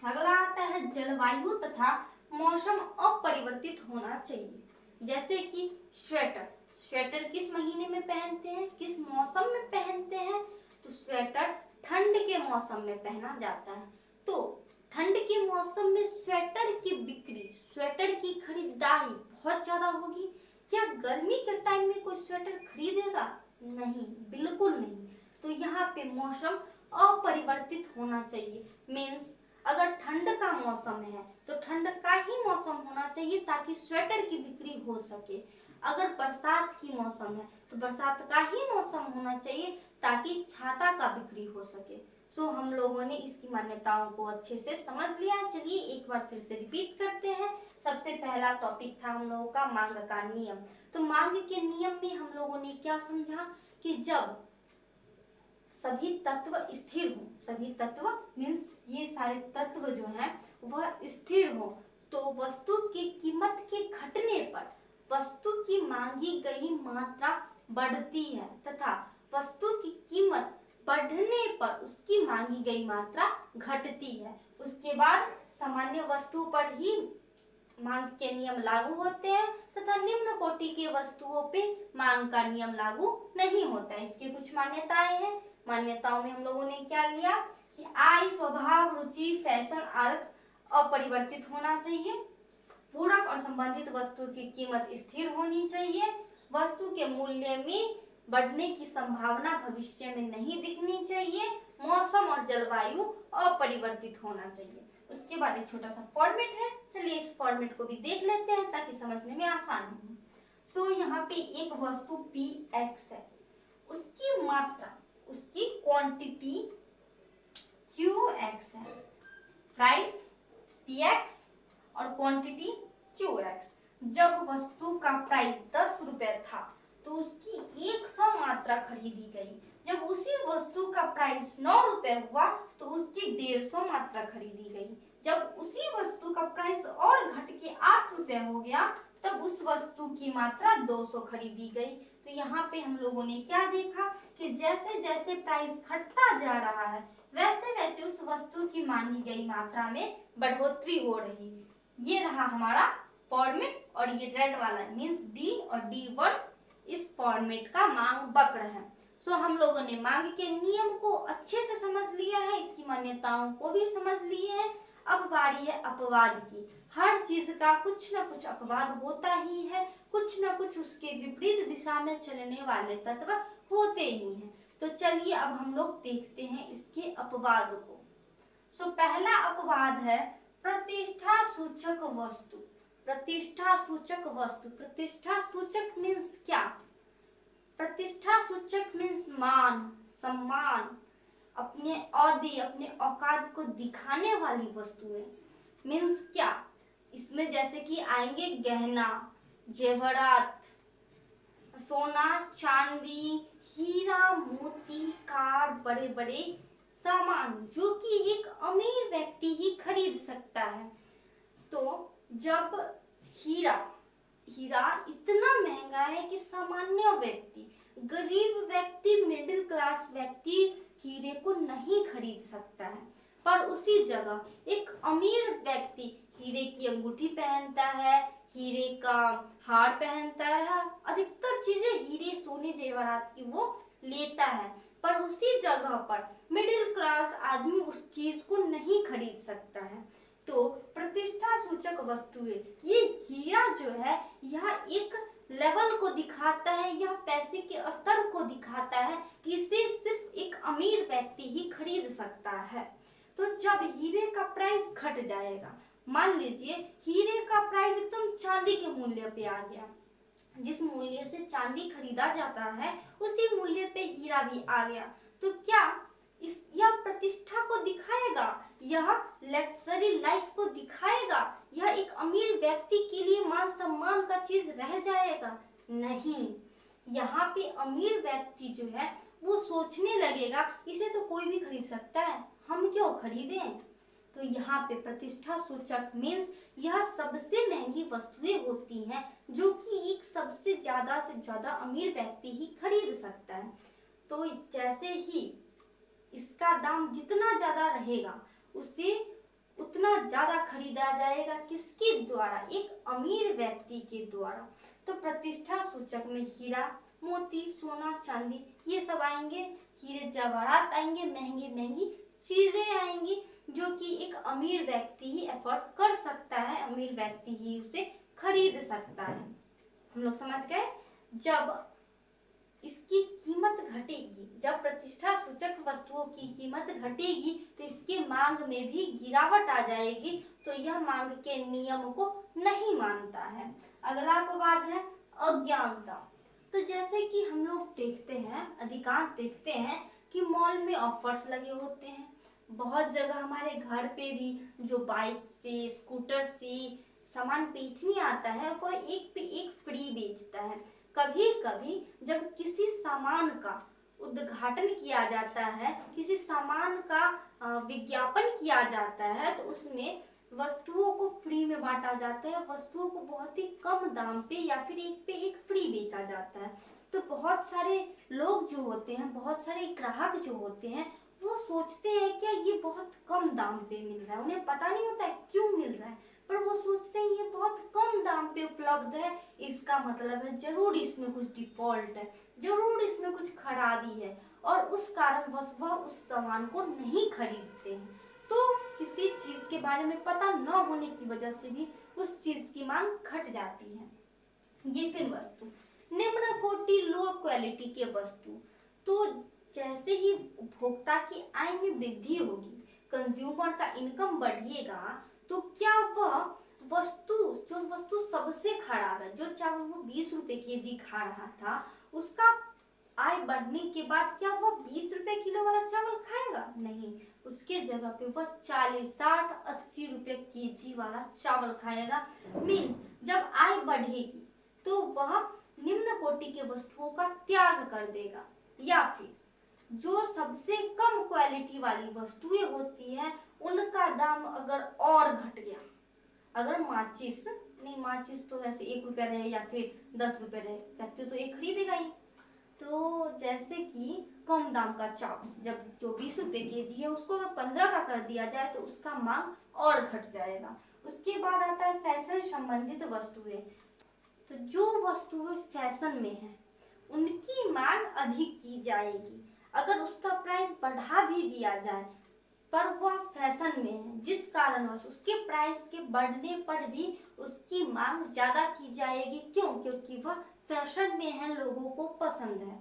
अगला आता है जलवायु तथा मौसम अपरिवर्तित होना चाहिए। जैसे कि स्वेटर, स्वेटर किस महीने में पहनते हैं, किस मौसम में पहनते हैं? तो स्वेटर ठंड के मौसम में पहना जाता है। तो ठंड के मौसम में स्वेटर की बिक्री, स्वेटर की खरीदारी बहुत ज्यादा होगी। क्या गर्मी के टाइम में कोई स्वेटर खरीदेगा? नहीं, बिल्कुल नहीं। तो यहाँ पे मौसम अपरिवर्तित होना चाहिए। मीन्स अगर ठंड का मौसम है तो ठंड का ही मौसम होना चाहिए ताकि स्वेटर की बिक्री हो सके। अगर बरसात की मौसम है तो बरसात का ही मौसम होना चाहिए ताकि छाता का बिक्री हो सके। सो हम लोगों ने इसकी मान्यताओं को अच्छे से समझ लिया। चलिए एक बार फिर से रिपीट करते हैं। सबसे पहला टॉपिक था हम लोगों का मांग का नियम। तो मांग के नियम में हम लोगों ने क्या समझा कि जब सभी तत्व स्थिर हो, सभी तत्व मीन्स ये सारे तत्व जो हैं वह स्थिर हो, तो वस्तु की कीमत के घटने पर वस्तु की मांगी गई मात्रा बढ़ती है तथा वस्तु की कीमत बढ़ने पर उसकी मांगी गई मात्रा घटती है। उसके बाद सामान्य वस्तु पर ही मांग के नियम लागू होते हैं तथा निम्न कोटि के वस्तुओं पे मांग का नियम लागू नहीं होता है। इसकी कुछ मान्यताएं हैं। मान्यताओं में हम लोगों ने क्या लिया कि आय, स्वभाव, रुचि, फैशन, अर्थ अपरिवर्तित होना चाहिए। पूरक और संबंधित वस्तु की कीमत स्थिर होनी चाहिए। वस्तु के मूल्य में बढ़ने की संभावना भविष्य में नहीं दिखनी चाहिए। मौसम और जलवायु अपरिवर्तित होना चाहिए। उसके बाद एक छोटा सा फॉर्मेट है, चलिए इस फॉर्मेट को भी देख लेते हैं ताकि समझने में आसान हो। तो यहाँ पे एक वस्तु Px है, उसकी मात्रा, उसकी क्वांटिटी Qx है, प्राइस Px और क्वांटिटी Qx। जब वस्तु का प्राइस 10 रुपए था तो उसकी 100 मात्रा खरीदी गई। जब उसी वस्तु का प्राइस 9 रुपए हुआ तो उसकी 150 मात्रा खरीदी गई। जब उसी वस्तु का प्राइस और घट के 8 रुपए हो गया तब उस वस्तु की मात्रा 200 खरीदी गई। तो यहाँ पे हम लोगों ने क्या देखा कि जैसे जैसे प्राइस घटता जा रहा है वैसे वैसे उस वस्तु की मांगी गई मात्रा में बढ़ोतरी हो रही। ये रहा हमारा फॉर्मेट और ये रेड वाला मीन्स डी और D1 इस फॉर्मेट का मांग वक्र है। सो हम लोगों ने मांग के नियम को अच्छे से समझ लिया है, इसकी मान्यताओं को भी समझ लिए हैं। अब बारी है अपवाद की। हर चीज का कुछ न कुछ अपवाद होता ही है, कुछ न कुछ उसके विपरीत दिशा में चलने वाले तत्व होते ही हैं। तो चलिए अब हम लोग देखते हैं इसके अपवाद को। सो पहला अपवाद है प्रतिष्ठा सूचक वस्तु। प्रतिष्ठा सूचक वस्तु, प्रतिष्ठा सूचक मीन्स क्या? प्रतिष्ठा सूचक मीन्स मान, सम्मान, अपने औहदे, अपने औकात को दिखाने वाली वस्तुएं। मीन्स क्या? इसमें जैसे कि आएंगे गहना, जेवरात, सोना, चांदी, हीरा, मोती, कार, बड़े बड़े सामान जो कि एक अमीर व्यक्ति ही खरीद सकता है। तो जब हीरा इतना महंगा है कि सामान्य व्यक्ति, गरीब व्यक्ति, मिडिल क्लास व्यक्ति हीरे को नहीं खरीद सकता है, पर उसी जगह एक अमीर व्यक्ति हीरे की अंगूठी पहनता है, हीरे का हार पहनता है, अधिकतर चीजें हीरे, सोने, जेवरात की वो लेता है, पर उसी जगह पर मिडिल क्लास आदमी उस चीज को नहीं खरीद सकता है। तो प्रतिष्ठा सूचक वस्तुएं, ये हीरा जो है यह एक लेवल को दिखाता है, यह पैसे के स्तर को दिखाता है कि इसे सिर्फ एक अमीर व्यक्ति ही खरीद सकता है। तो जब हीरे का प्राइस घट जाएगा, मान लीजिए हीरे का प्राइस एकदम चांदी के मूल्य पे आ गया, जिस मूल्य से चांदी खरीदा जाता है उसी मूल्य पे हीरा भी आ गया, तो क्या यह प्रतिष्ठा को दिखाएगा, यह लग्जरी लाइफ को दिखाएगा, यह एक अमीर व्यक्ति के लिए मान सम्मान का चीज रह जाएगा? नहीं। यहाँ पे अमीर व्यक्ति जो है वो सोचने लगेगा इसे तो कोई भी खरीद सकता है, हम क्यों खरीदें। तो यहाँ पे प्रतिष्ठा सूचक मीन्स यह सबसे महंगी वस्तुएं होती हैं जो कि एक सबसे ज्यादा से ज्यादा अमीर व्यक्ति ही खरीद सकता है। तो जैसे ही इसका दाम जितना ज्यादा रहेगा उसे उतना ज्यादा खरीदा जाएगा, किसके द्वारा? एक अमीर व्यक्ति के द्वारा। तो प्रतिष्ठा सूचक में हीरा, मोती, सोना, चांदी ये सब आएंगे, हीरे जवाहरात आएंगे, महंगी महंगी चीजें आएंगी जो कि एक अमीर व्यक्ति ही अफोर्ड कर सकता है, अमीर व्यक्ति ही उसे खरीद सकता है। हम लोग समझ गए। जब इसकी कीमत घटेगी, जब प्रतिष्ठा सूचक वस्तुओं की कीमत घटेगी तो इसके मांग में भी गिरावट आ जाएगी, तो यह मांग के नियम को नहीं मानता है। अगला अपवाद है अज्ञानता। तो जैसे कि हम लोग देखते हैं, अधिकांश देखते हैं कि मॉल में ऑफर्स लगे होते हैं। बहुत जगह हमारे घर पे भी जो बाइक से, स्कूटर से सामान बेचने आता है वह एक पे एक फ्री बेचता है। कभी कभी जब किसी सामान का उद्घाटन किया जाता है, किसी सामान का विज्ञापन किया जाता है, तो उसमें वस्तुओं को फ्री में बांटा जाता है, वस्तुओं को बहुत ही कम दाम पे या फिर एक पे एक फ्री बेचा जाता है। तो बहुत सारे लोग जो होते हैं, बहुत सारे ग्राहक जो होते हैं, वो सोचते हैं क्या ये बहुत कम दाम पे मिल रहा है। उन्हें पता नहीं होता है क्यों मिल रहा है, पर वो सोचते हैं ये बहुत कम दाम पे उपलब्ध है, इसका मतलब है जरूर इसमें कुछ डिफॉल्ट है, जरूर इसमें कुछ खराबी है, और उस कारणवश वह उस सामान को नहीं खरीदते हैं। तो किसी चीज के बारे में पता न होने की वजह से भी उस चीज की मांग घट जाती है। ये फिर वस्तु निम्न कोटि, लो क्वालिटी के वस्तु। तो जैसे ही उपभोक्ता की आय में वृद्धि होगी, कंज्यूमर का इनकम बढ़ेगा, तो क्या वह वस्तु, जो वस्तु सबसे खराब है, जो चावल वो 20 रुपए केजी खा रहा था, उसका आय बढ़ने के बाद क्या वह 20 रुपए किलो वाला चावल खाएगा? नहीं, उसके जगह पे वह 40, 60, 80 रुपए केजी वाला चावल खाएगा। मीन्स जब आय बढ़ेगी तो वह निम्न कोटि के वस्तुओं का त्याग कर देगा, या फिर जो सबसे कम क्वालिटी वाली वस्तुएं होती हैं उनका दाम अगर और घट गया, अगर माचिस नहीं, माचिस तो वैसे 1 रुपया रहे या फिर 10 रुपए रहे, व्यक्ति तो एक खरीदेगा ही। तो जैसे कि कम दाम का चावल जब जो 20 रुपए केजी है उसको अगर 15 का कर दिया जाए तो उसका मांग और घट जाएगा। उसके बाद आता है फैशन संबंधित वस्तुएं। तो जो वस्तुएं फैशन में है उनकी मांग अधिक की जाएगी। अगर उसका प्राइस बढ़ा भी दिया जाए पर वह फैशन में है, जिस कारणवश उसके प्राइस के बढ़ने पर भी उसकी मांग ज्यादा की जाएगी। क्यों? क्योंकि वह फैशन में है, लोगों को पसंद है।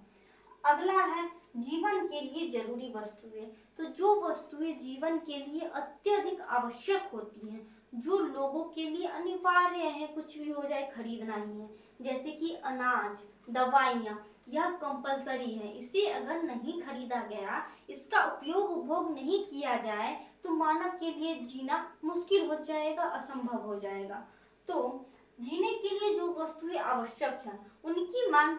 अगला है जीवन के लिए जरूरी वस्तुएं। तो जो वस्तुएं जीवन के लिए अत्यधिक आवश्यक होती हैं, जो लोगों के लिए अनिवार्य है, कुछ भी हो जाए खरीदना ही है, जैसे कि अनाज, दवाइयाँ, यह कंपलसरी है। इसे अगर नहीं खरीदा गया, इसका उपयोग उपभोग नहीं किया जाए तो मानव के लिए जीना मुश्किल हो जाएगा, असंभव हो जाएगा। तो जीने के लिए जो वस्तुएं आवश्यक हैं उनकी मांग,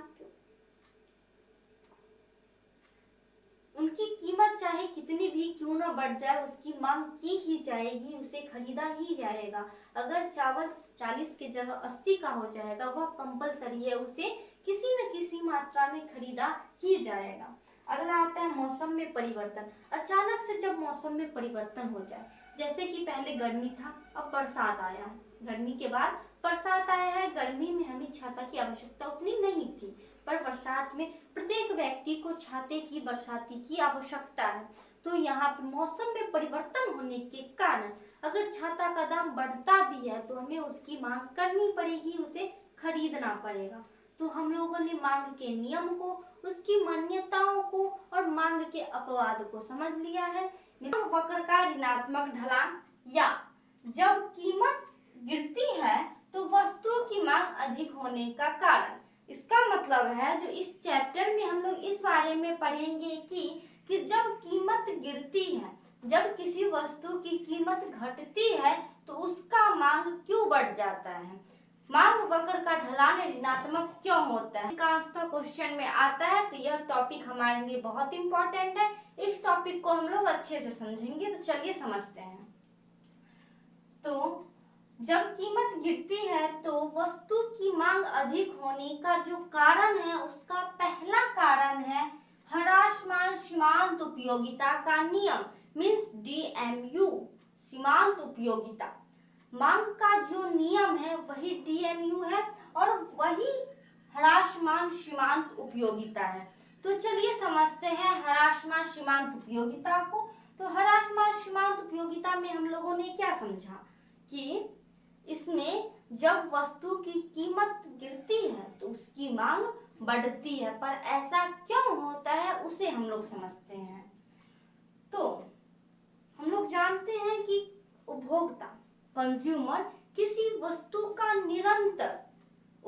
उनकी कीमत चाहे कितनी भी क्यों न बढ़ जाए, उसकी मांग की ही जाएगी, उसे खरीदा ही जाएगा। अगर चावल 40 के जगह 80 का हो जाएगा, वह कंपलसरी है, उसे किसी न किसी मात्रा में खरीदा ही जाएगा। अगला आता है मौसम में परिवर्तन। अचानक से जब मौसम में परिवर्तन हो जाए, जैसे कि पहले गर्मी था, अब बरसात आया है, गर्मी के बाद बरसात आया है। गर्मी में हमें छाता की आवश्यकता उतनी नहीं थी, पर बरसात में प्रत्येक व्यक्ति को छाते की, बरसाती की आवश्यकता है। तो यहाँ पर मौसम में परिवर्तन होने के कारण अगर छाता का दाम बढ़ता भी है तो हमें उसकी मांग करनी पड़ेगी, उसे खरीदना पड़ेगा। तो हम लोगों ने मांग के नियम को, उसकी मान्यताओं को और मांग के अपवाद को समझ लिया है। वक्र का ऋणात्मक ढलान, या जब कीमत गिरती है तो वस्तुओं की मांग अधिक होने का कारण। इसका मतलब है जो इस चैप्टर में हम लोग इस बारे में पढ़ेंगे कि जब कीमत गिरती है, जब किसी वस्तु की कीमत घटती है तो उसका मांग क्यों बढ़ जाता है, मांग वक्र का ढलान ऋणात्मक क्यों होता है। क्वेश्चन में आता है, तो यह टॉपिक हमारे लिए बहुत इंपॉर्टेंट है। इस टॉपिक को हम लोग अच्छे से समझेंगे। तो चलिए समझते हैं। तो जब कीमत गिरती है तो वस्तु की मांग अधिक होने का जो कारण है, उसका पहला कारण है ह्रासमान सीमांत उपयोगिता का नियम, मीन्स DMU, सीमांत उपयोगिता। मांग का जो नियम है वही DMU है और वही ह्रासमान सीमांत उपयोगिता है। तो चलिए समझते हैं ह्रासमान सीमांत उपयोगिता को। तो ह्रासमान सीमांत उपयोगिता में हम लोगों ने क्या समझा कि इसमें जब वस्तु की कीमत गिरती है तो उसकी मांग बढ़ती है, पर ऐसा क्यों होता है उसे हम लोग समझते हैं। तो हम लोग जानते हैं कि उपभोक्ता, कंज्यूमर, किसी वस्तु का निरंतर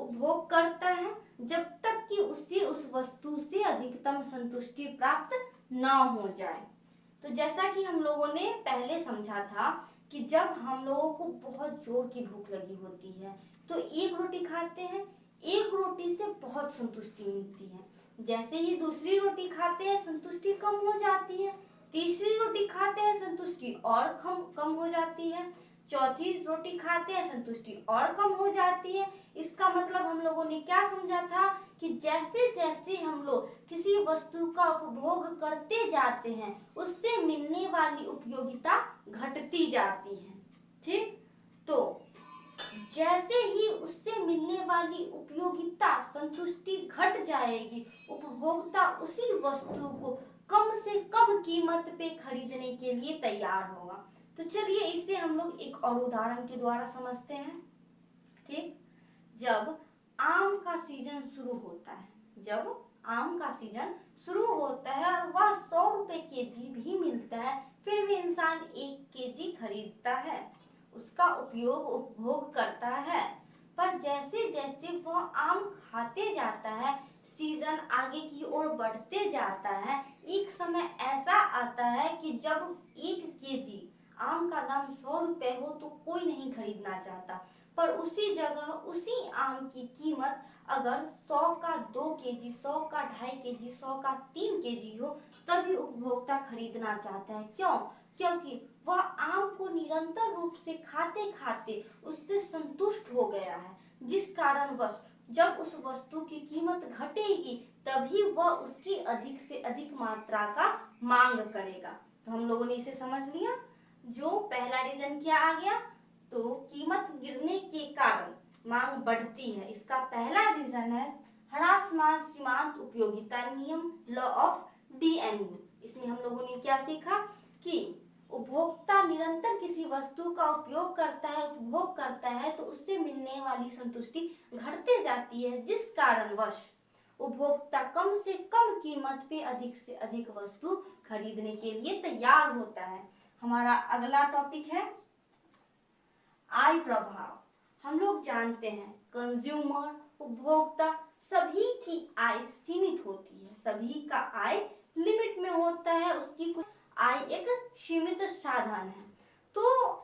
उपभोग करता है जब तक कि उसे उस वस्तु से अधिकतम संतुष्टि प्राप्त न हो जाए। तो जैसा कि हम लोगों ने पहले समझा था कि जब हम लोगों को बहुत जोर की भूख लगी होती है तो एक रोटी खाते हैं, एक रोटी से बहुत संतुष्टि मिलती है। जैसे ही दूसरी रोटी खाते हैं संतुष्टि कम हो जाती है, तीसरी रोटी खाते हैं संतुष्टि और कम हो जाती है, चौथी रोटी खाते हैं संतुष्टि और कम हो जाती है। इसका मतलब हम लोगों ने क्या समझा था कि जैसे जैसे हम लोग किसी वस्तु का उपभोग करते जाते हैं उससे मिलने वाली उपयोगिता घटती जाती है। ठीक, तो जैसे ही उससे मिलने वाली उपयोगिता संतुष्टि घट जाएगी, उपभोक्ता उसी वस्तु को कम से कम कीमत पे खरीदने के लिए तैयार होगा। तो चलिए इससे हम लोग एक और उदाहरण के द्वारा समझते हैं। ठीक, जब आम का सीजन शुरू होता है, जब आम का सीजन शुरू होता है और वह 100 रुपए केजी भी मिलता है, फिर भी इंसान 1 केजी खरीदता है, उसका उपभोग करता है। पर जैसे जैसे वह आम खाते जाता है, सीजन आगे की ओर बढ़ते जाता है, एक समय ऐसा आता है कि जब 1 केजी आम का दाम 100 रुपए हो तो कोई नहीं खरीदना चाहता, पर उसी जगह उसी आम की कीमत अगर 100 का 2 केजी, 100 का 2.5 केजी, 100 का 3 केजी हो तभी उपभोक्ता खरीदना चाहता है। क्यों? क्योंकि वह आम को निरंतर रूप से खाते खाते उससे संतुष्ट हो गया है, जिस कारणवश जब उस वस्तु की कीमत घटेगी तभी वह उसकी अधिक से अधिक मात्रा का मांग करेगा। तो हम लोगों ने इसे समझ लिया। जो पहला रीजन क्या आ गया, तो कीमत गिरने के कारण मांग बढ़ती है। इसका पहला रीजन है ह्रासमान सीमांत उपयोगिता नियम, लॉ ऑफ डीएमयू। इसमें हम लोगों ने क्या सीखा कि उपभोक्ता निरंतर किसी वस्तु का उपयोग करता है, उपभोग करता है तो उससे मिलने वाली संतुष्टि घटते जाती है, जिस कारणवश उपभोक्ता कम से कम कीमत पे अधिक से अधिक वस्तु खरीदने के लिए तैयार होता है। हमारा अगला टॉपिक है आय प्रभाव। हम लोग जानते हैं कंज्यूमर, उपभोक्ता सभी की आय सीमित होती है, सभी का आय लिमिट में होता है, उसकी कुछ आय एक सीमित साधन है। तो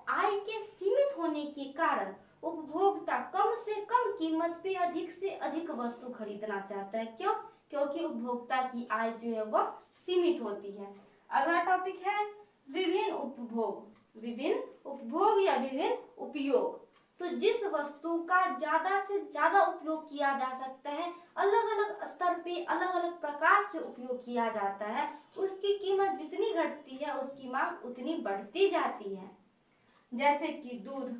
आय के सीमित होने के कारण उपभोक्ता कम से कम कीमत पे अधिक से अधिक वस्तु खरीदना चाहता है। क्यों? क्योंकि उपभोक्ता की आय जो है वह सीमित होती है। अगला टॉपिक है विभिन्न उपभोग। विभिन्न उपभोग या विभिन्न उपयोग, तो जिस वस्तु का ज्यादा से ज्यादा उपयोग किया जा सकता है, अलग अलग स्तर पे अलग अलग प्रकार से उपयोग किया जाता है, उसकी कीमत जितनी घटती है उसकी मांग उतनी बढ़ती जाती है। जैसे कि दूध,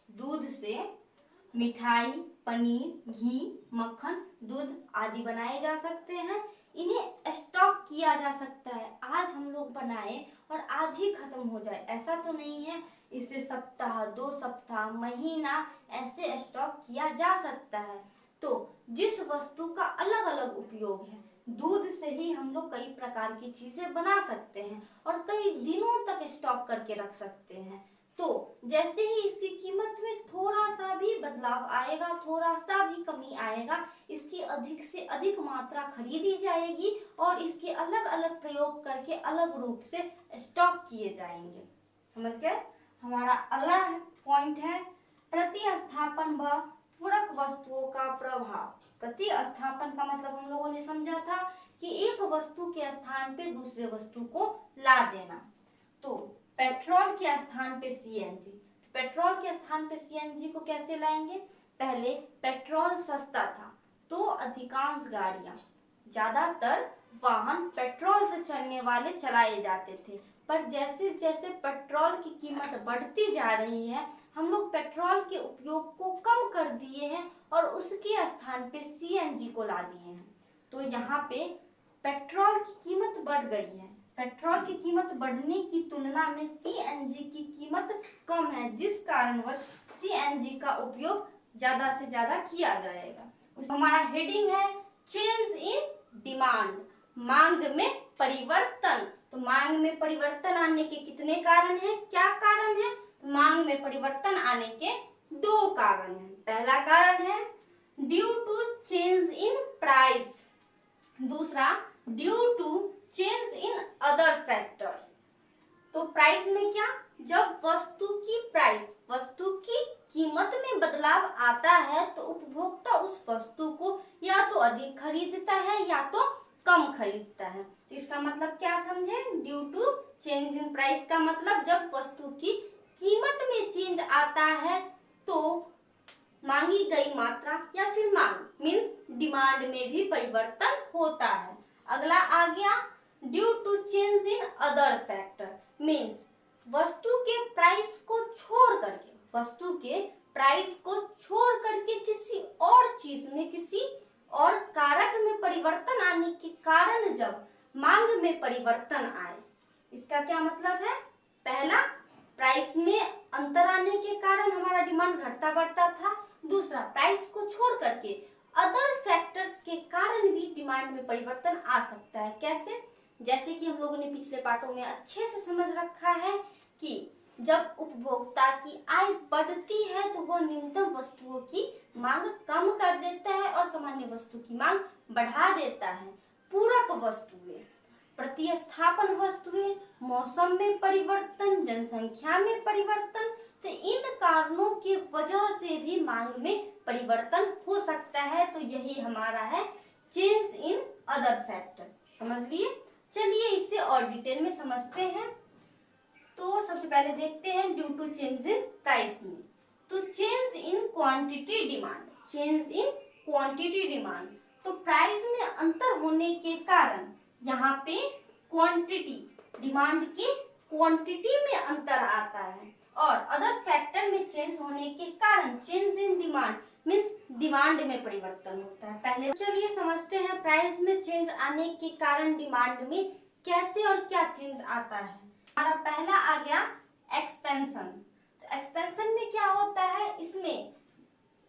दूध से मिठाई, पनीर, घी, मक्खन, दूध आदि बनाए जा सकते हैं। इन्हें स्टॉक किया जा सकता है, आज हम लोग बनाए और आज ही खत्म हो जाए ऐसा तो नहीं है। इसे सप्ताह, 2 सप्ताह, महीना ऐसे स्टॉक किया जा सकता है। तो जिस वस्तु का अलग अलग उपयोग है, दूध से ही हम लोग कई प्रकार की चीजें बना सकते हैं और कई दिनों तक स्टॉक करके रख सकते हैं। तो जैसे ही इसकी कीमत में थोड़ा सा भी बदलाव आएगा, थोड़ा सा भी कमी आएगा, इसकी अधिक से अधिक मात्रा खरीदी जाएगी और इसके अलग अलग प्रयोग करके अलग रूप से स्टॉक किए जाएंगे। समझ गए? हमारा अगला पॉइंट है प्रतिस्थापन व पूरक वस्तुओं का प्रभाव। प्रतिस्थापन का मतलब हम लोगों ने समझा था कि एक वस्तु के स्थान पे दूसरे वस्तु को ला देना। तो पेट्रोल के स्थान पे सीएनजी, पेट्रोल के स्थान पे सीएनजी को कैसे लाएंगे? पहले पेट्रोल सस्ता था तो अधिकांश गाड़ियां, ज्यादातर वाहन पेट्रोल से चलने वाले चलाए जाते थे, पर जैसे जैसे पेट्रोल की कीमत बढ़ती जा रही है हम लोग पेट्रोल के उपयोग को कम कर दिए हैं और उसके स्थान पे सीएनजी को ला दिए हैं। तो यहाँ पे पेट्रोल की कीमत बढ़ गई है, पेट्रोल की कीमत बढ़ने की तुलना में सीएनजी की कीमत कम है, जिस कारणवश सीएनजी का उपयोग ज्यादा से ज्यादा किया जाएगा। हमारा हेडिंग है चेंज इन डिमांड, मांग में परिवर्तन। तो मांग में परिवर्तन आने के कितने कारण हैं? क्या कारण है? मांग में परिवर्तन आने के 2 कारण हैं। पहला कारण है due to change in price, दूसरा due to change in other factor. तो प्राइस में क्या, जब वस्तु की प्राइस, वस्तु की कीमत में बदलाव आता है तो उपभोक्ता उस वस्तु को या तो अधिक खरीदता है या तो कम खरीदता है। तो इसका मतलब क्या समझे, due to change in price का मतलब जब वस्तु की कीमत में चेंज आता है तो मांगी गई मात्रा या फिर मांग मीन्स डिमांड में भी परिवर्तन होता है। अगला आ गया due to change in other factor, means वस्तु के प्राइस को छोड़ करके, वस्तु के प्राइस को छोड़ करके किसी और चीज में, किसी और कारक में परिवर्तन आने के कारण जब मांग में परिवर्तन आए। इसका क्या मतलब है, पहला प्राइस में अंतर आने के कारण हमारा डिमांड घटता बढ़ता था, दूसरा प्राइस को छोड़ करके अदर फैक्टर्स के कारण भी डिमांड में परिवर्तन आ सकता है। कैसे, जैसे कि हम लोगों ने पिछले पाठों में अच्छे से समझ रखा है कि जब उपभोक्ता की आय बढ़ती है तो वह न्यूनतम वस्तुओं की मांग कम कर देता है और सामान्य वस्तु की मांग बढ़ा देता है। पूरक वस्तुएं, प्रतिस्थापन वस्तुएं, मौसम में परिवर्तन, जनसंख्या में परिवर्तन, तो इन कारणों की वजह से भी मांग में परिवर्तन हो सकता है। तो यही हमारा है चेंज इन अदर फैक्टर। समझ लिए, चलिए इसे और डिटेल में समझते हैं। तो सबसे पहले देखते हैं due to change in price में, तो change in quantity demand, change in quantity demand, तो प्राइस में अंतर होने के कारण यहाँ पे क्वांटिटी, डिमांड की क्वांटिटी में अंतर आता है, और अदर फैक्टर में चेंज होने के कारण change in demand means demand में परिवर्तन होता है। पहले चलिए समझते हैं प्राइस में चेंज आने के कारण डिमांड में कैसे और क्या चेंज आता है। हमारा पहला आ गया एक्सपेंशन। तो एक्सपेंशन में क्या होता है, इसमें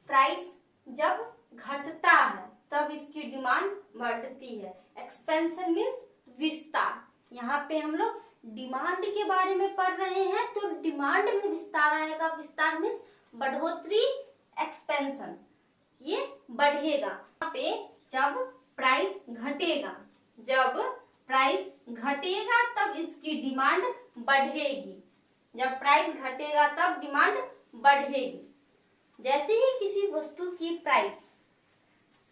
प्राइस जब घटता है तब इसकी डिमांड बढ़ती है। एक्सपेंशन मीन्स विस्तार। यहाँ पे हम लोग डिमांड के बारे में पढ़ रहे हैं तो डिमांड में विस्तार आएगा। विस्तार मीन्स बढ़ोतरी, एक्सपेंशन, ये बढ़ेगा। यहाँ पे जब प्राइस घटेगा, जब प्राइस घटेगा तब इसकी डिमांड बढ़ेगी। जब प्राइस घटेगा तब डिमांड बढ़ेगी। जैसे ही किसी वस्तु की प्राइस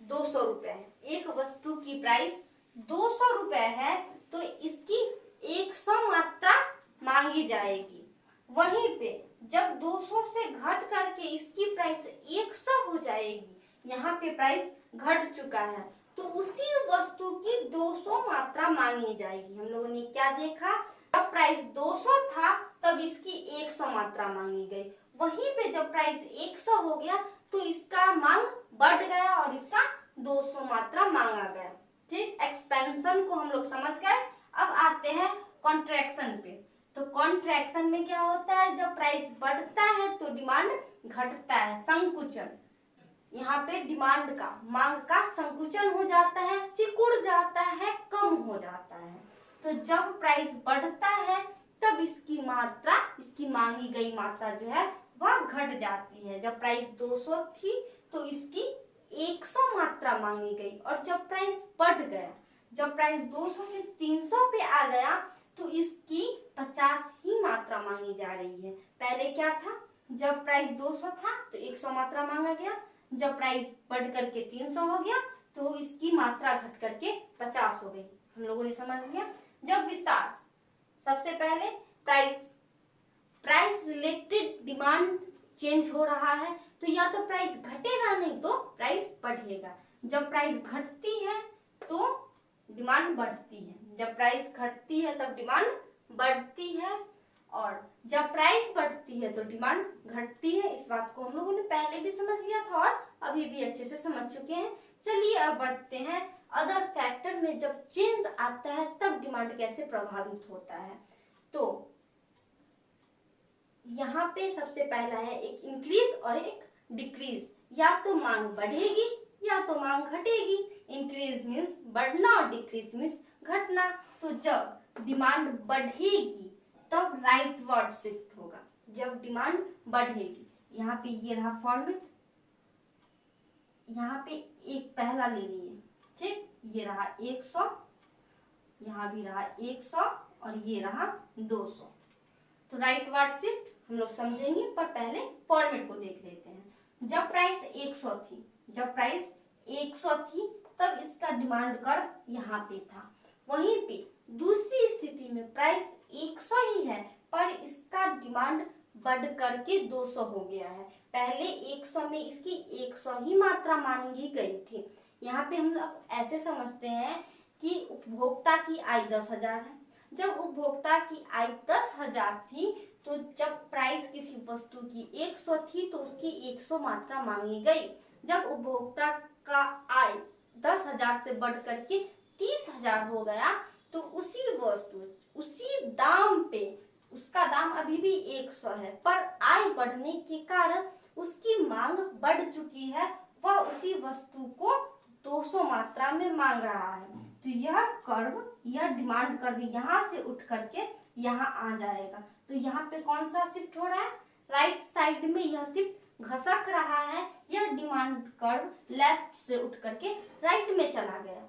200 रुपए है, एक वस्तु की प्राइस 200 रुपए है तो इसकी 100 मात्रा मांगी जाएगी। वहीं पे जब 200 से घट करके इसकी प्राइस 100 हो जाएगी, यहाँ पे प्राइस घट चुका है तो उसी वस्तु की 200 मात्रा मांगी जाएगी। हम लोगों ने क्या देखा, जब प्राइस 200 था तब इसकी 100 मात्रा मांगी गई। वहीं पे जब प्राइस 100 हो गया तो इसका मांग बढ़ गया और इसका 200 मात्रा मांगा गया। ठीक, एक्सपेंशन को हम लोग समझ गए। अब आते हैं कॉन्ट्रैक्शन पे। तो कॉन्ट्रैक्शन में क्या होता है, जब प्राइस बढ़ता है तो डिमांड घटता है, संकुचन। यहाँ पे डिमांड का, मांग का संकुचन हो जाता है, सिकुड़ जाता है, कम हो जाता है। तो जब प्राइस बढ़ता है तब इसकी मात्रा, इसकी मांगी गई मात्रा जो है वह घट जाती है। जब प्राइस 200 थी तो इसकी 100 मात्रा मांगी गई, और जब प्राइस बढ़ गया, जब प्राइस 200 से 300 पे आ गया तो इसकी 50 ही मात्रा मांगी जा रही है। पहले क्या था, जब प्राइस 200 था तो 100 मात्रा मांगा गया, जब प्राइस बढ़ करके 300 हो गया तो इसकी मात्रा घट करके 50 हो गई। हम लोगों ने समझ लिया। जब विस्तार, सबसे पहले प्राइस रिलेटेड डिमांड चेंज हो रहा है तो या तो प्राइस घटेगा नहीं तो प्राइस बढ़ेगा। जब प्राइस घटती है तो डिमांड बढ़ती है, जब प्राइस घटती है तब डिमांड बढ़ती है, और जब प्राइस बढ़ती है तो डिमांड घटती है। इस बात को हम लोगों ने पहले भी समझ लिया था और अभी भी अच्छे से समझ चुके हैं। चलिए अब बढ़ते हैं अदर फैक्टर में। जब चेंज आता है तब डिमांड कैसे प्रभावित होता है। तो यहाँ पे सबसे पहला है एक इंक्रीज और एक डिक्रीज। या तो मांग बढ़ेगी या तो मांग घटेगी। इंक्रीज मीन्स बढ़ना और डिक्रीज मीन्स घटना। तो जब डिमांड बढ़ेगी तब राइट वर्ड शिफ्ट होगा। जब डिमांड बढ़ेगी, यहाँ पे ये रहा फॉर्मेट, यहाँ पे एक पहला ले लिए, ठीक, ये रहा 100, यहाँ भी रहा 100 और ये रहा 200। तो राइट वर्ड शिफ्ट हम लोग समझेंगे, पर पहले फॉर्मेट को देख लेते हैं। जब प्राइस 100 थी, जब प्राइस 100 थी तब इसका डिमांड कर्व यहाँ पे था। वहीं पे दूसरी स्थिति में प्राइस 100 ही है पर इसका डिमांड बढ़ करके 200 हो गया है। पहले 100 में इसकी 100 ही मात्रा मांगी गई थी। यहाँ पे हम लोग ऐसे समझते हैं कि उपभोक्ता की आय 10,000 है। जब उपभोक्ता की आय 10,000 थी तो जब प्राइस किसी वस्तु की 100 थी तो उसकी 100 मात्रा मांगी गई। जब उपभोक्ता का आय 10,000 से बढ़ करके 30,000 हो गया तो उसी वस्तु, उसी दाम पे, उसका दाम अभी भी 100 है पर आय बढ़ने के कारण उसकी मांग बढ़ चुकी है, वह उसी वस्तु को 200 मात्रा में मांग रहा है। तो यह कर्व, यह डिमांड कर्व यहाँ से उठ करके यहाँ आ जाएगा। तो यहाँ पे कौन सा शिफ्ट हो रहा है, राइट साइड में यह शिफ्ट घसक रहा है, यह डिमांड कर्व लेफ्ट से उठ करके राइट में चला गया।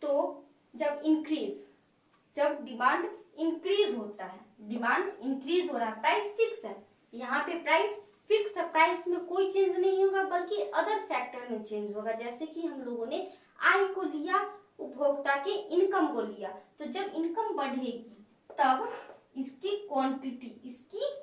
तो जब इंक्रीज, जब डिमांड इंक्रीज होता है, डिमांड इंक्रीज हो रहा है, प्राइस फिक्स है, यहाँ पे प्राइस फिक्स है, प्राइस में कोई चेंज नहीं होगा बल्कि अदर फैक्टर में चेंज होगा। जैसे कि हम लोगों ने आय को लिया, उपभोक्ता के इनकम को लिया, तो जब इनकम बढ़ेगी तब इसकी क्वांटिटी, इसकी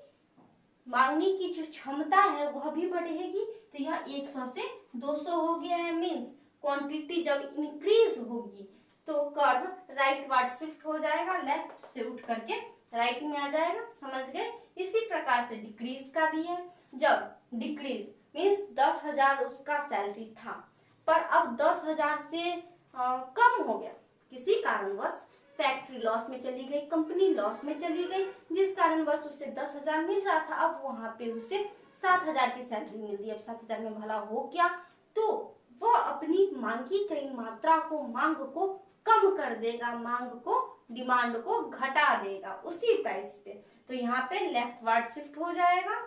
मांगने की जो क्षमता है वह भी बढ़ेगी। तो यह 100 से 200 हो गया है, मीन्स क्वांटिटी जब इंक्रीज होगी तो कर्व राइट वार्ड शिफ्ट हो जाएगा, लेफ्ट से उठ करके राइट में आ जाएगा। समझ गए? इसी प्रकार से डिक्रीज का भी है। जब डिक्रीज मीन्स 10,000 उसका सैलरी था पर अब 10,000 से कम हो गया, किसी कारणवश फैक्ट्री लॉस में चली गई, कंपनी लॉस में चली गई, जिस कारणवश उसे 10,000 मिल रहा था, अब वहां पे उसे 7,000 की सैलरी मिल रही है। अब 7,000 में भला हो क्या, तो वह अपनी मांगी गई मात्रा को, मांग को कम कर देगा, मांग को, डिमांड को घटा देगा उसी प्राइस पे। तो यहाँ पे लेफ्ट वार्ड शिफ्ट हो जाएगा।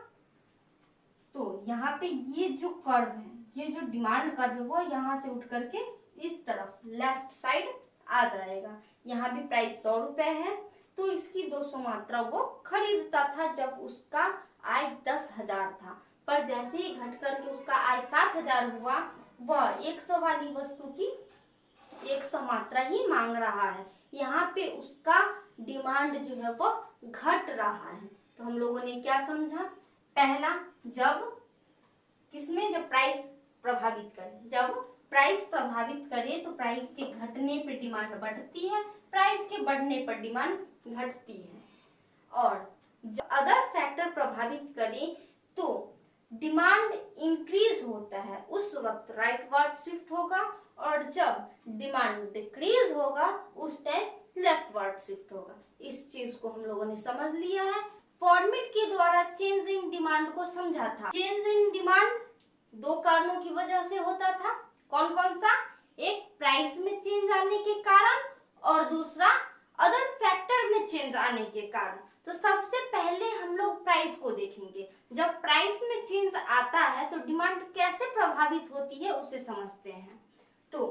तो यहाँ पे ये जो कर्व है, ये जो डिमांड कर्व है, वो यहाँ से उठ करके इस तरफ लेफ्ट साइड आ जाएगा। यहाँ भी प्राइस 100 रुपए है तो इसकी 200 मात्रा वो खरीदता था जब उसका आय 10,000 था, पर जैसे ही घट करके उसका आय 7,000 हुआ, वह 100 वाली वस्तु की 100 मात्रा ही मांग रहा है। यहाँ पे उसका डिमांड जो है वो घट रहा है। तो हम लोगों ने क्या समझा, पहला, जब किसमें, जब प्राइस प्रभावित करे, जब प्राइस प्रभावित करे तो प्राइस के घटने पर डिमांड बढ़ती है, प्राइस के बढ़ने पर डिमांड घटती है। और जब अदर फैक्टर प्रभावित करे तो डिमांड इंक्रीज होता है, उस वक्त राइट वर्ड शिफ्ट होगा, और जब डिमांड डिक्रीज होगा उस टाइम लेफ्ट वर्ड शिफ्ट होगा। इस चीज को हम लोगों ने समझ लिया है। फॉर्मेट के द्वारा चेंज इन डिमांड को समझा था। चेंज इन डिमांड दो कारणों की वजह से होता था। कौन कौन सा, एक प्राइस में चेंज आने के कारण और दूसरा अदर फैक्टर में चेंज आने के कारण। तो सबसे पहले हम लोग प्राइस को देखेंगे। जब प्राइस में चेंज आता है तो डिमांड कैसे प्रभावित होती है उसे समझते हैं। तो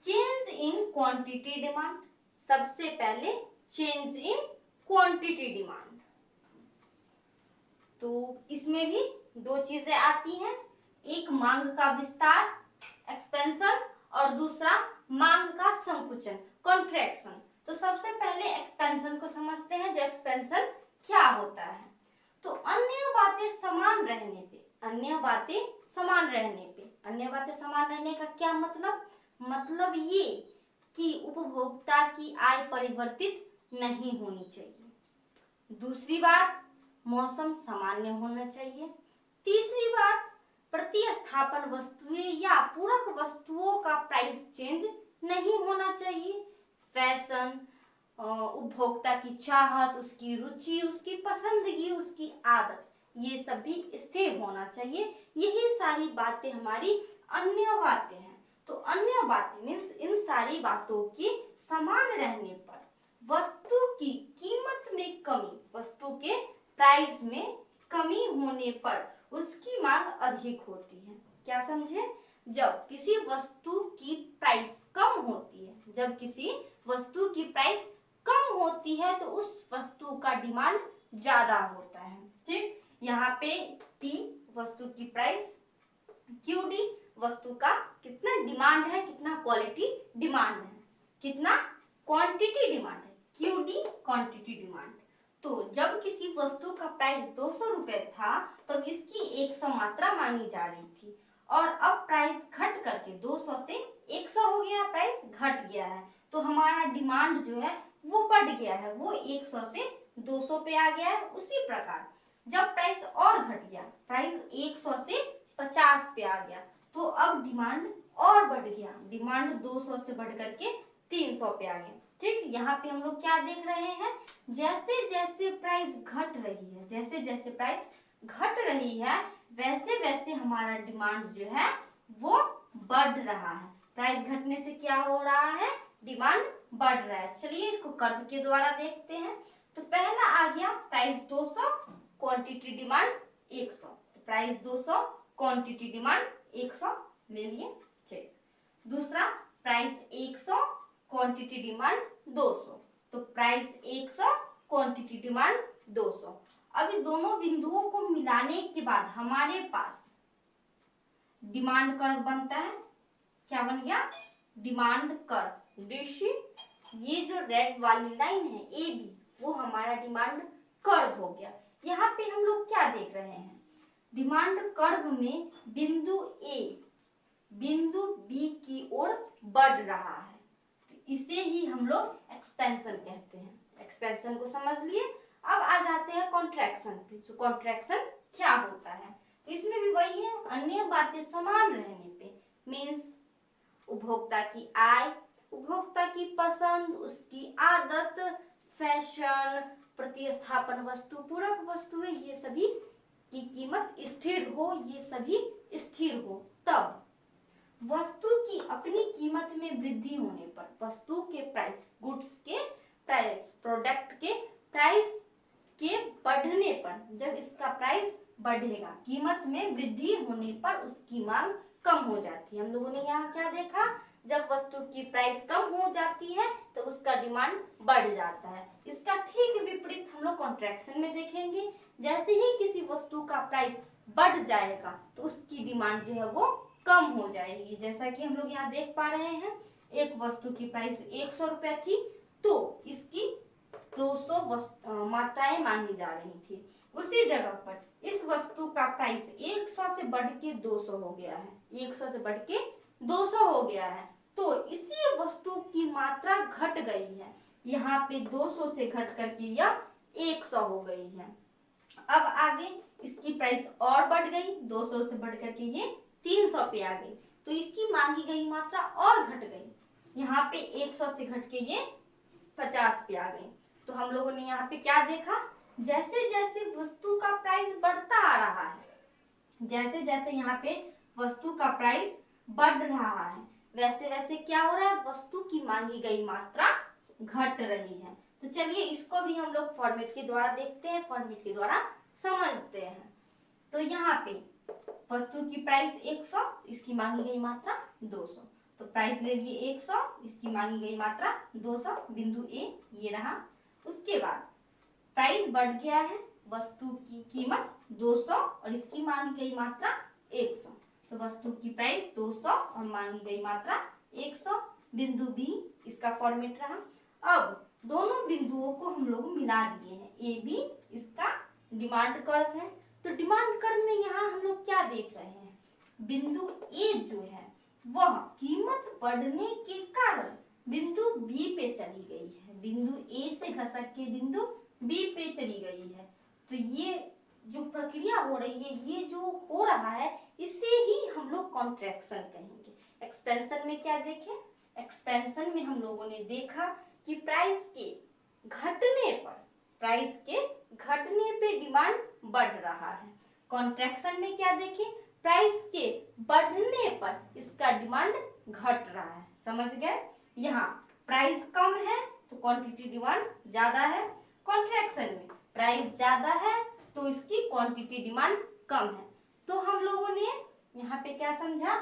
चेंज इन क्वांटिटी डिमांड, सबसे पहले चेंज इन क्वांटिटी डिमांड, तो इसमें भी दो चीजें आती हैं, एक मांग का विस्तार एक्सपेंशन और दूसरा मांग का संकुचन कॉन्ट्रैक्शन। तो सबसे पहले एक्सपेंशन को समझते हैं, जो एक्सपेंशन क्या होता है। तो अन्य बातें समान रहने पे, अन्य बातें समान रहने पे, अन्य बातें समान रहने का क्या मतलब, मतलब ये कि उपभोक्ता की आय परिवर्तित नहीं होनी चाहिए। दूसरी बात, मौसम सामान्य होना चाहिए। तीसरी बात, प्रतिस्थापन वस्तुएं या पूरक वस्तुओं का प्राइस चेंज नहीं होना चाहिए। फैशन, उपभोक्ता की चाहत, उसकी रुचि, उसकी पसंदगी, उसकी आदत, ये सभी स्थिर होना चाहिए। यही सारी बातें हमारी अन्य बातें हैं। तो अन्य बातें मीन्स इन सारी बातों के समान रहने पर वस्तु की कीमत में कमी, वस्तु के प्राइस में कमी होने पर उसकी मांग अधिक होती है। क्या समझे, जब किसी वस्तु की प्राइस कम होती है, जब किसी वस्तु की प्राइस कम होती है तो उस वस्तु का डिमांड ज्यादा होता है। ठीक, यहाँ पे T वस्तु की प्राइस, QD वस्तु का कितना डिमांड है, कितना क्वालिटी डिमांड है, कितना क्वांटिटी डिमांड है, QD क्वांटिटी डिमांड। तो जब किसी वस्तु का प्राइस 200 रुपए था तब इसकी 100 मात्रा मांगी जा रही थी और अब प्राइस घट करके 200 से 100 हो गया, प्राइस घट गया है तो हमारा डिमांड जो है वो बढ़ गया है, वो 100 से 200 पे आ गया है। उसी प्रकार जब प्राइस और घट गया, प्राइस 100 से 50 पे आ गया तो अब डिमांड और बढ़ गया, डिमांड 200 से बढ़ करके 300 पे आ गया। ठीक, यहाँ पे हम लोग क्या देख रहे हैं, जैसे जैसे प्राइस घट रही है, जैसे जैसे प्राइस घट रही है वैसे वैसे हमारा डिमांड जो है वो बढ़ रहा है। प्राइस घटने से क्या हो रहा है, डिमांड बढ़ रहा है। चलिए इसको कर्व के द्वारा देखते हैं। तो पहला आ गया प्राइस 200, क्वांटिटी डिमांड 100, तो प्राइस 200, क्वांटिटी डिमांड 100 ले लिए। ठीक, दूसरा प्राइस 100, क्वांटिटी डिमांड 200, तो प्राइस 100, क्वांटिटी डिमांड 200। अभी दोनों बिंदुओं को मिलाने के बाद हमारे पास डिमांड कर्व बनता है। क्या बन गया, डिमांड कर्व। दृश्य, ये जो रेड वाली लाइन है AB, वो हमारा डिमांड कर्व हो गया। यहाँ पे हम लोग क्या देख रहे हैं, डिमांड कर्व में बिंदु A बिंदु B की ओर बढ़ रहा है, तो इसे ही हम लोग एक्सपेंशन कहते हैं। एक्सपेंशन को समझ लिए। अब आ जाते हैं कॉन्ट्रैक्शन पे। तो कॉन्ट्रैक्शन क्या होता है, तो इसमें भी वही है, अन्य बातें समान रहने पे, मीन्स उपभोक्ता की आय, उपभोक्ता की पसंद, उसकी आदत, फैशन, प्रतिस्थापन वस्तु, पूरक वस्तुएं, ये सभी की कीमत स्थिर हो, ये सभी स्थिर हो, तब वस्तु की अपनी कीमत में वृद्धि होने पर, वस्तु के प्राइस, गुड्स के प्राइस, प्रोडक्ट के प्राइस के बढ़ने पर, जब इसका प्राइस बढ़ेगा, कीमत में वृद्धि होने पर उसकी मांग कम हो जाती है। हम लोगों ने यहाँ क्या देखा, जब वस्तु की प्राइस कम हो जाती है तो उसका डिमांड बढ़ जाता है। इसका ठीक विपरीत हम लोग कॉन्ट्रैक्शन में देखेंगे। जैसे ही किसी वस्तु का प्राइस बढ़ जाएगा तो उसकी डिमांड जो है वो कम हो जाएगी। जैसा कि हम लोग यहाँ देख पा रहे हैं, एक वस्तु की प्राइस 100 रुपए थी तो इसकी 200 मात्राएं मांगी जा रही थी। उसी जगह पर इस वस्तु का प्राइस 100 से बढ़ के 200 हो गया है, 100 से बढ़ के 200 हो गया है, तो इसी वस्तु की मात्रा घट गई है। यहाँ पे 200 से घट करके यह 100 हो गई है। अब आगे इसकी प्राइस और बढ़ गई, 200 से बढ़ करके ये 300 पे आ गई, तो इसकी मांगी गई मात्रा और घट गई। यहाँ पे 100 से घट के ये 50 पे आ गई। तो हम लोगों ने यहाँ पे क्या देखा, जैसे जैसे वस्तु का प्राइस बढ़ता आ रहा है, जैसे जैसे यहाँ पे वस्तु का प्राइस बढ़ रहा है, वैसे वैसे क्या हो रहा है, वस्तु की मांगी गई मात्रा घट रही है। तो चलिए इसको भी हम लोग फॉर्मेट के द्वारा देखते हैं, फॉर्मेट के द्वारा समझते हैं। तो यहाँ पे वस्तु की प्राइस 100, इसकी मांगी गई मात्रा 200, तो प्राइस ले लिए 100, इसकी मांगी गई मात्रा 200, बिंदु A ये रहा। उसके बाद प्राइस बढ़ गया है, वस्तु की कीमत 200 और इसकी मांगी गई मात्रा 100, तो वस्तु की प्राइस 200 और मांगी गई मात्रा 100, बिंदु B इसका फॉर्मेट रहा। अब दोनों बिंदुओं को हम लोग मिला दिए हैं, AB इसका डिमांड कर्व है। तो डिमांड कर्व में यहाँ हम लोग क्या देख रहे हैं, बिंदु A जो है वह कीमत बढ़ने के कारण बिंदु B पे चली गई है, बिंदु A से घसक के बिंदु B पे चली गई है। तो ये जो प्रक्रिया हो रही है, ये जो हो रहा है, इसे ही हम लोग कॉन्ट्रैक्शन कहेंगे। एक्सपेंशन में क्या देखें, एक्सपेंशन में हम लोगों ने देखा कि प्राइस के घटने पर, प्राइस के घटने पे डिमांड बढ़ रहा है। कॉन्ट्रैक्शन में क्या देखें, प्राइस के बढ़ने पर इसका डिमांड घट रहा है। समझ गए, यहाँ प्राइस कम है तो क्वांटिटी डिमांड ज्यादा है, कॉन्ट्रैक्शन में प्राइस ज्यादा है तो इसकी क्वांटिटी डिमांड कम है। तो हम लोगों ने यहाँ पे क्या समझा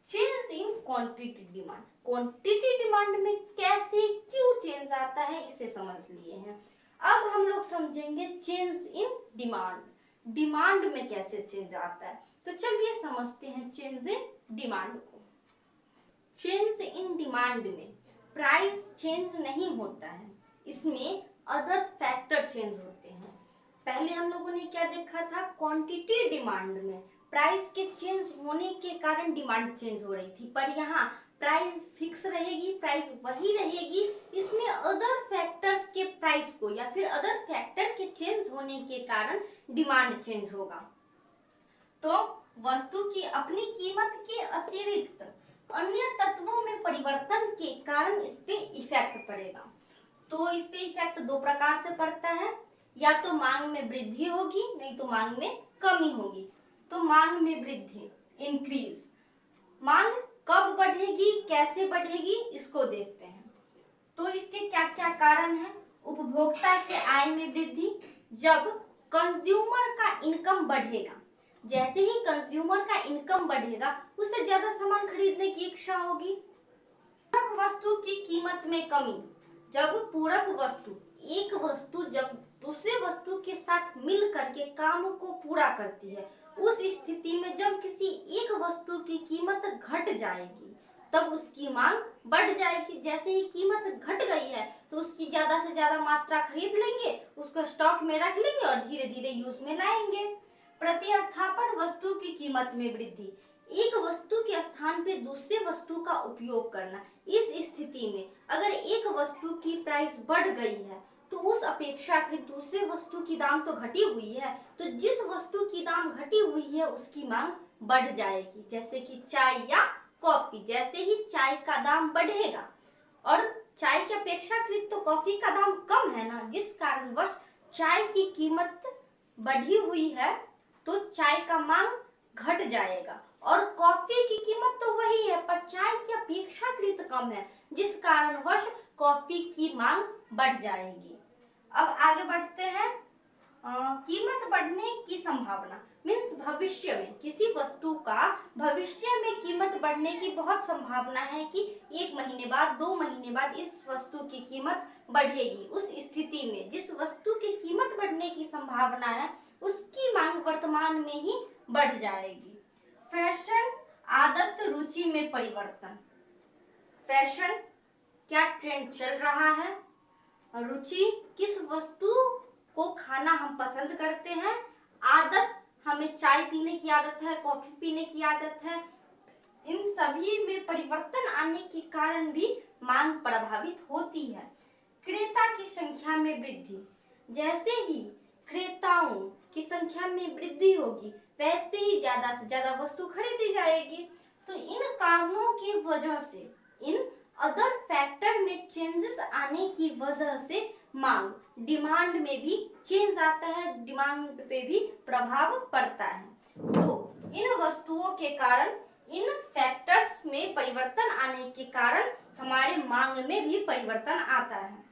change in quantity demand, quantity demand में कैसे क्यों चेंज आता है इसे समझ लिए हैं। अब हम लोग समझेंगे चेंज इन डिमांड, डिमांड में कैसे चेंज आता है। तो चलिए समझते हैं चेंज इन डिमांड को। चेंज इन डिमांड में प्राइस चेंज नहीं होता है, इसमें अदर फैक्टर चेंज होते हैं। पहले हम लोगों ने क्या देखा था, क्वांटिटी डिमांड में प्राइस के चेंज होने के कारण डिमांड चेंज हो रही थी, पर यहाँ प्राइस फिक्स रहेगी, प्राइस वही रहेगी, इसमें अदर फैक्टर्स के प्राइस को या फिर अदर फैक्टर के चेंज होने के कारण डिमांड चेंज होगा। तो वस्तु की अपनी कीमत के अतिरिक्त अन्य तत्वों में परिवर्तन के कारण इस पे इफेक्ट पड़ेगा। तो इस पे इफेक्ट दो प्रकार से पड़ता है, या तो मांग में वृद्धि होगी, नहीं तो मांग में कमी होगी। तो मांग में वृद्धि, इंक्रीज, मांग कब बढ़ेगी, कैसे बढ़ेगी, इसको देखते हैं। तो इसके क्या क्या कारण है। उपभोक्ता के आय में वृद्धि, जब कंज्यूमर का इनकम बढ़ेगा, जैसे ही कंज्यूमर का इनकम बढ़ेगा उससे ज्यादा सामान खरीदने की इच्छा होगी। पूरक वस्तु की कीमत में कमी, जब पूरक वस्तु, एक वस्तु जब दूसरे वस्तु के साथ मिल करके काम को पूरा करती है, उस स्थिति में जब किसी एक वस्तु की कीमत घट जाएगी तब उसकी मांग बढ़ जाएगी। जैसे ही कीमत घट गई है तो उसकी ज्यादा से ज्यादा मात्रा खरीद लेंगे, उसको स्टॉक में रख लेंगे और धीरे धीरे यूज में लाएंगे। प्रतिस्थापन वस्तु की कीमत में वृद्धि, एक वस्तु के स्थान पे दूसरे वस्तु का उपयोग करना। इस स्थिति में अगर एक वस्तु की प्राइस बढ़ गई है तो उस अपेक्षाकृत दूसरे वस्तु की दाम तो घटी हुई है, तो जिस वस्तु की दाम घटी हुई है उसकी मांग बढ़ जाएगी। जैसे कि चाय या कॉफी, जैसे ही चाय का दाम बढ़ेगा और चाय की अपेक्षाकृत तो कॉफी का दाम कम है ना, जिस कारणवश चाय की कीमत बढ़ी हुई है तो चाय का मांग घट जाएगा। और कॉफी की कीमत तो वही है पर चाय की अपेक्षाकृत कम है, जिस कारणवश कॉफी की मांग बढ़ जाएगी। अब आगे बढ़ते हैं। कीमत बढ़ने की संभावना मीन्स भविष्य में किसी वस्तु का भविष्य में कीमत बढ़ने की बहुत संभावना है कि 1 महीने बाद, 2 महीने बाद इस वस्तु की कीमत बढ़ेगी। उस स्थिति में जिस वस्तु की कीमत बढ़ने की संभावना है उसकी मांग वर्तमान में ही बढ़ जाएगी। फैशन आदत रुचि में परिवर्तन, फैशन क्या ट्रेंड चल रहा है, रुचि किस वस्तु को खाना हम पसंद करते हैं, आदत हमें चाय पीने की आदत है, कॉफी पीने की आदत है, इन सभी में परिवर्तन आने के कारण भी मांग प्रभावित होती है। क्रेता की संख्या में वृद्धि, जैसे ही क्रेताओं की संख्या में वृद्धि होगी वैसे ही ज्यादा से ज्यादा वस्तु खरीदी जाएगी। तो इन कारणों की वजह से, इन अदर फैक्टर में चेंजेस आने की वजह से मांग, डिमांड में भी चेंज आता है, डिमांड पे भी प्रभाव पड़ता है। तो इन वस्तुओं के कारण, इन फैक्टर्स में परिवर्तन आने के कारण हमारे मांग में भी परिवर्तन आता है।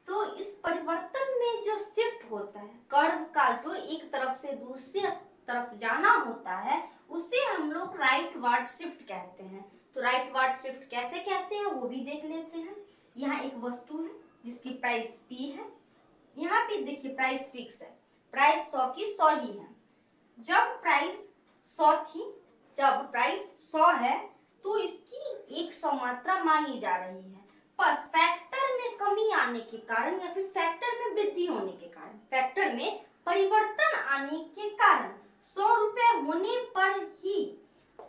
तो इस परिवर्तन में जो शिफ्ट होता है, कर्व का जो एक तरफ से दूसरी तरफ जाना होता है, उसे हम लोग राइटवर्ड शिफ्ट कहते हैं। तो राइटवर्ड शिफ्ट कैसे कहते हैं वो भी देख लेते हैं। यहाँ एक वस्तु है जिसकी प्राइस P है, यहाँ पे देखिए प्राइस फिक्स है, प्राइस 100 की 100 ही है। जब प्राइस 100 थी, जब प्राइस 100 है तो इसकी 100 मात्रा मांगी जा रही है, बस फैक्टर में कमी आने के कारण या फिर फैक्टर में वृद्धि होने के कारण, फैक्टर में परिवर्तन आने के कारण 100 रुपए होने पर ही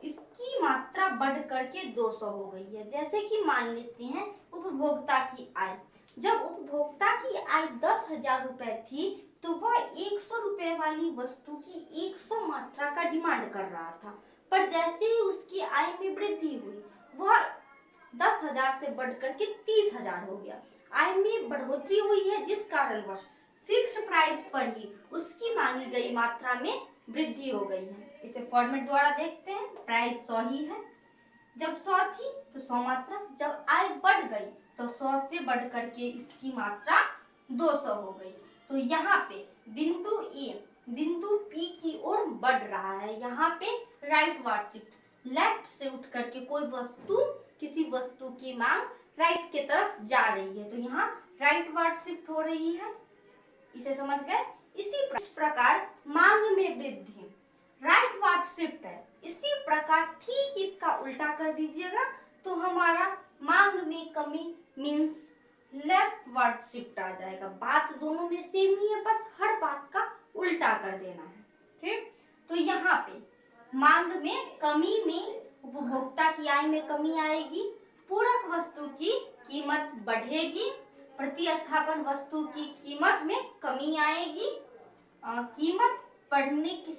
इसकी मात्रा बढ़ करके 200 हो गई है। जैसे कि मान लेते हैं उपभोक्ता की आय, जब उपभोक्ता की आय 10,000 रुपए थी तो वह 100 रुपए वाली वस्तु की 100 मात्रा का डिमांड कर रहा था, पर जैसे ही उसकी आय में वृद्धि हुई वह 10,000 से बढ़ करके 30,000 हो गया। आय में बढ़ोतरी हुई है जिस कारणवश फिक्स प्राइस पर ही उसकी मांगी गई मात्रा में वृद्धि हो गई है। इसे फॉर्मेट द्वारा देखते हैं। प्राइस 100 ही है, जब 100 थी तो 100 मात्रा, जब आय बढ़ गई तो 100 से बढ़ करके इसकी मात्रा 200 हो गई। तो यहाँ पे बिंदु A बिंदु P की ओर बढ़ रहा है, यहाँ पे राइटवर्ड शिफ्ट। लेफ्ट से उठ करके कोई वस्तु, किसी वस्तु की मांग राइट की तरफ जा रही है, तो यहाँ राइटवर्ड शिफ्ट हो रही है। इसे समझ गए? इसी प्रकार मांग में वृद्धि राइटवर्ड शिफ्ट है। इसी प्रकार ठीक इसका उल्टा कर दीजिएगा तो हमारा मांग में कमी मीन्स लेफ्टवर्ड शिफ्ट आ जाएगा। बात दोनों में सेम ही है, बस हर बात का उल्टा कर देना है। ठीक, तो यहाँ पे मांग में कमी में उपभोक्ता की आय में कमी आएगी, पूरक वस्तु की कीमत बढ़ेगी, प्रतिस्थापन वस्तु की कीमत में कमी आएगी, कीमत बढ़ने की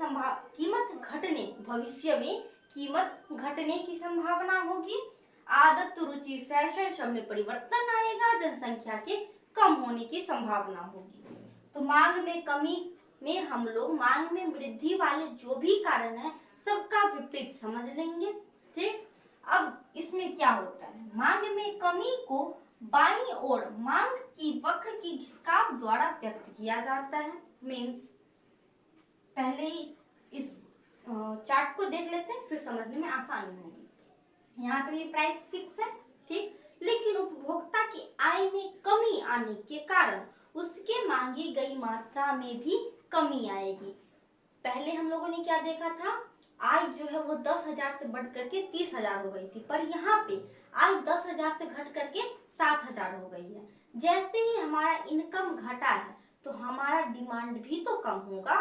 कीमत घटने, भविष्य में कीमत घटने की संभावना होगी, आदत रुचि फैशन सब में परिवर्तन आएगा, जनसंख्या के कम होने की संभावना होगी। तो मांग में कमी में हम लोग मांग में वृद्धि वाले जो भी कारण है सबका विपरीत समझ लेंगे। ठीक, अब इसमें क्या होता है, मांग में कमी को बाईं ओर मांग की वक्र की घिसकाव द्वारा व्यक्त किया जाता है। मीन्स पहले ही इस चार्ट को देख लेते हैं, फिर समझने में आसानी होगी। यहाँ पे भी प्राइस फिक्स है, ठीक, लेकिन उपभोक्ता की आय में कमी आने के कारण उसके मांगी गई मात्रा में भी कमी आएगी। पहले हम लोगों ने क्या देखा था, आय जो है वो 10,000 से बढ़ करके 30,000 हो गई थी, पर यहाँ पे आय 10,000 से घट करके 7,000 हो गई है। जैसे ही हमारा इनकम घटा है तो हमारा डिमांड भी तो कम होगा।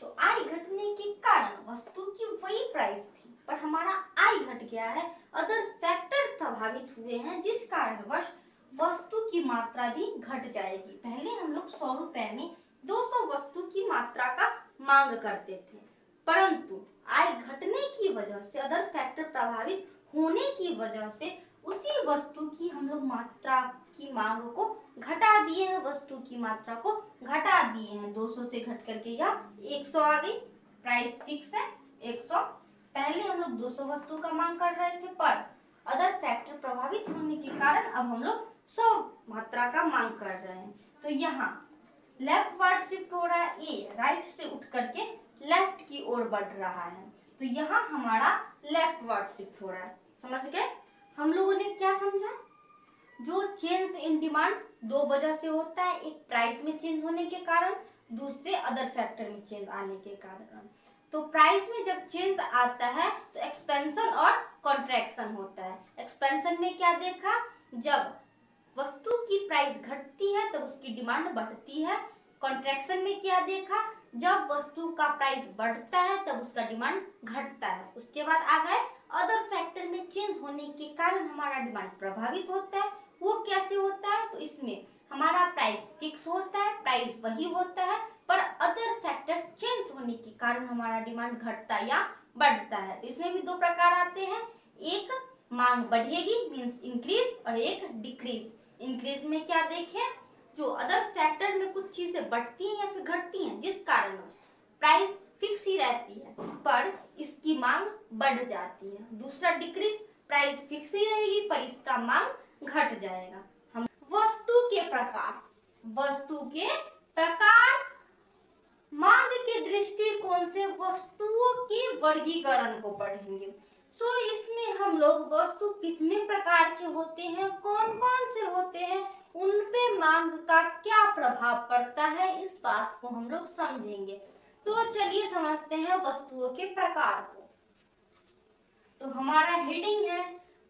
तो आय घटने के कारण वस्तु की वही प्राइस थी, पर हमारा आय घट गया है, अदर फैक्टर प्रभावित हुए हैं, जिस कारणवश वस्तु की मात्रा भी घट जाएगी। पहले हम लोग 100 रुपए में 200 वस्तु की मात्रा का मांग करते थे, परंतु आय घटने की वजह से, अदर फैक्टर प्रभावित होने की वजह से उसी वस्तु की हम लोग मात्रा की मांग को घटा दिए हैं, वस्तु की मात्रा को घटा दिए हैं। 200 से घट करके यह 100 आ गई। प्राइस फिक्स है 100। पहले हम लोग 200 वस्तु का मांग कर रहे थे, पर अदर फैक्टर प्रभावित होने के कारण अब हम लोग 100 मात्रा का मांग कर रहे हैं। तो यहाँ लेफ्ट वर्ड शिफ्ट हो रहा है, ए राइट से उठ करके लेफ्ट की ओर बढ़ रहा है, तो यहाँ हमारा लेफ्ट वर्ड शिफ्ट हो रहा है। समझ गए? हम लोगों ने क्या समझा, जो चेंज इन डिमांड दो वजह से होता है, एक प्राइस में चेंज होने के कारण, दूसरे अदर फैक्टर में चेंज आने के कारण। तो प्राइस में जब चेंज आता है तो एक्सपेंशन और कॉन्ट्रैक्शन होता है। एक्सपेंशन में क्या देखा, जब वस्तु की प्राइस घटती है तब उसकी डिमांड बढ़ती है। कॉन्ट्रैक्शन में क्या देखा, जब वस्तु का प्राइस बढ़ता है तब उसका डिमांड घटता है। उसके बाद आ गए अदर फैक्टर में चेंज होने के कारण हमारा डिमांड प्रभावित होता है। वो कैसे होता है, तो इसमें हमारा प्राइस फिक्स होता है, प्राइस वही होता है, पर अदर फैक्टर्स चेंज होने के कारण हमारा डिमांड घटता या बढ़ता है। तो इसमें भी दो प्रकार आते हैं, एक मांग बढ़ेगी मींस इंक्रीज, और एक डिक्रीज। इंक्रीज में क्या देखें, जो अदर फैक्टर में कुछ चीजें बढ़ती हैं या फिर घटती हैं, जिस कारण प्राइस फिक्स ही रहती है पर इसकी मांग बढ़ जाती है। दूसरा डिक्रीज, प्राइस फिक्स ही रहेगी पर इसका मांग घट जाएगा। हम वस्तु के प्रकार, वस्तु के प्रकार मांग के दृष्टिकोण से वस्तुओं के वर्गीकरण को पढ़ेंगे। सो इसमें हम लोग वस्तु कितने प्रकार के होते हैं, कौन कौन से होते हैं, उन पे मांग का क्या प्रभाव पड़ता है, इस बात को हम लोग समझेंगे। तो चलिए समझते हैं वस्तुओं के प्रकार को। तो हमारा हेडिंग है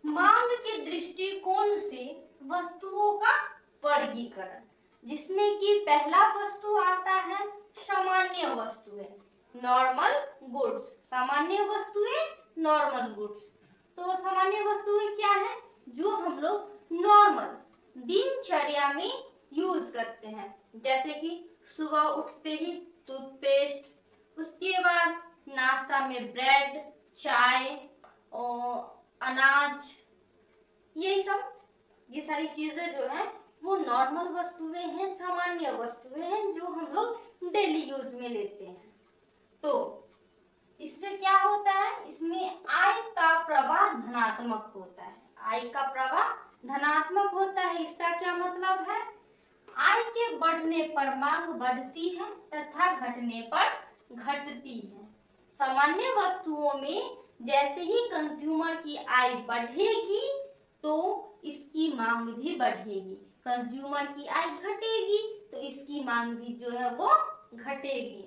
मांग के दृष्टिकोण से वस्तुओं का वर्गीकरण, जिसमें कि पहला वस्तु आता है सामान्य वस्तुएं, नॉर्मल गुड्स। सामान्य वस्तुएं, नॉर्मल गुड्स। तो सामान्य वस्तुएं क्या है, जो हम लोग नॉर्मल दिनचर्या में यूज करते हैं, जैसे कि सुबह उठते ही टूथपेस्ट, उसके बाद नाश्ता में ब्रेड, चाय और अनाज, यही सब, ये सारी चीजें जो है वो नॉर्मल वस्तुएं हैं, सामान्य वस्तुएं हैं, जो हम लोग डेली यूज में लेते हैं। तो इसमें क्या होता है, इसमें आय का प्रवाह धनात्मक होता है। आय का प्रवाह धनात्मक होता है, इसका क्या मतलब है, आय के बढ़ने पर मांग बढ़ती है तथा घटने पर घटती है। सामान्य वस्तुओं में जैसे ही कंज्यूमर की आय बढ़ेगी तो इसकी मांग भी बढ़ेगी, कंज्यूमर की आय घटेगी तो इसकी मांग भी जो है वो घटेगी।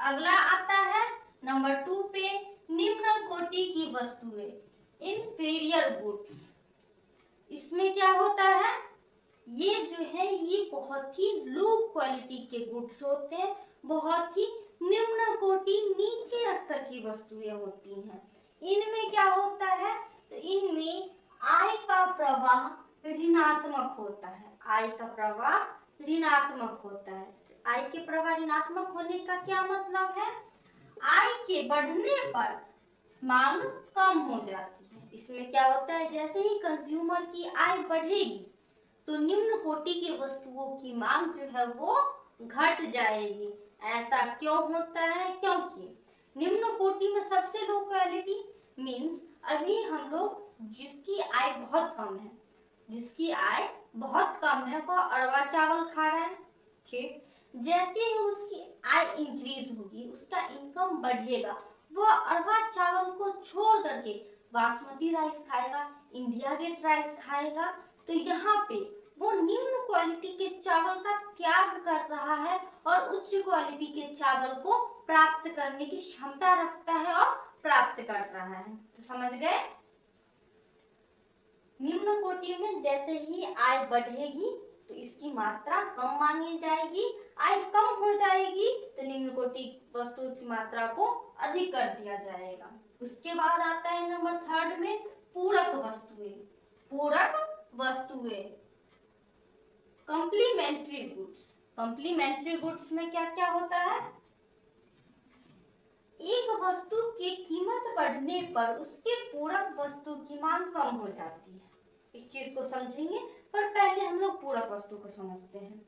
अगला आता है नंबर 2 पे, निम्न कोटि की वस्तुएं, इंफीरियर गुड्स। इसमें क्या होता है, ये जो है ये बहुत ही लो क्वालिटी के गुड्स होते हैं, बहुत ही निम्न कोटि नीचे स्तर की वस्तुएं होती हैं। इनमें क्या होता है, तो इनमें आय का प्रवाह ऋणात्मक होता है, आय का प्रवाह ऋणात्मक होता है। आय के प्रवाह ऋणात्मक होने का क्या मतलब है, आय के बढ़ने पर मांग कम हो जाती है। इसमें क्या होता है, जैसे ही कंज्यूमर की आय बढ़ेगी तो निम्न कोटि के वस्तुओं की मांग जो है वो घट जाएगी। ऐसा क्यों होता है, क्योंकि निम्न कोटि में सबसे लो क्वालिटी मींस अभी हम लोग जिसकी आय बहुत कम है, जिसकी आय बहुत कम है वह अरवा चावल खा रहा है, ठीक। जैसे ही उसकी आय इंक्रीज होगी, उसका इनकम बढ़ेगा, वह अरवा चावल को छोड़ करके बासमती राइस खाएगा, इंडिया गेट राइस खाएगा। तो यहाँ पे वो निम्न क्वालिटी के चावल का त्याग कर रहा है और उच्च क्वालिटी के चावल को प्राप्त करने की क्षमता रखता है और प्राप्त कर रहा है। तो समझ गए, निम्न कोटि में जैसे ही आय बढ़ेगी तो इसकी मात्रा कम मांगी जाएगी, आय कम हो जाएगी तो निम्न कोटि वस्तुओं की मात्रा को अधिक कर दिया जाएगा। उसके बाद आता है नंबर 3 में पूरक वस्तुएं, पूरक वस्तुएं, कॉम्प्लीमेंट्री गुड्स। कॉम्प्लीमेंट्री गुड्स में क्या क्या होता है, एक वस्तु की कीमत बढ़ने पर उसके पूरक वस्तु की मांग कम हो जाती है। इस चीज को समझेंगे, पर पहले हम लोग पूरक वस्तु को समझते हैं।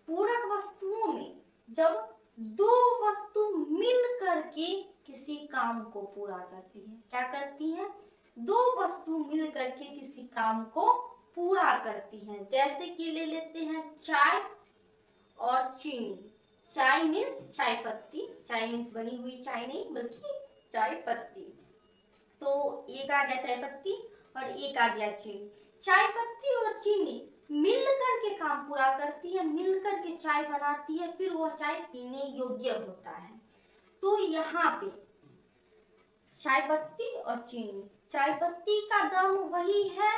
पूरक वस्तुओं में जब दो वस्तु मिल करके किसी काम को पूरा करती है, क्या करती है, दो वस्तु मिल करके किसी काम को पूरा करती हैं। जैसे कि ले लेते हैं चाय और चीनी। चाय मीन्स चाय पत्ती, चाय मीन्स बनी हुई चाय नहीं बल्कि चाय पत्ती। तो एक आ गया चाय पत्ती और एक आ गया चीनी। चाय पत्ती और चीनी मिलकर के काम पूरा करती है, मिलकर के चाय बनाती है, फिर वो चाय पीने योग्य होता है। तो यहाँ पे चाय पत्ती और चीनी, चाय पत्ती का दाम वही है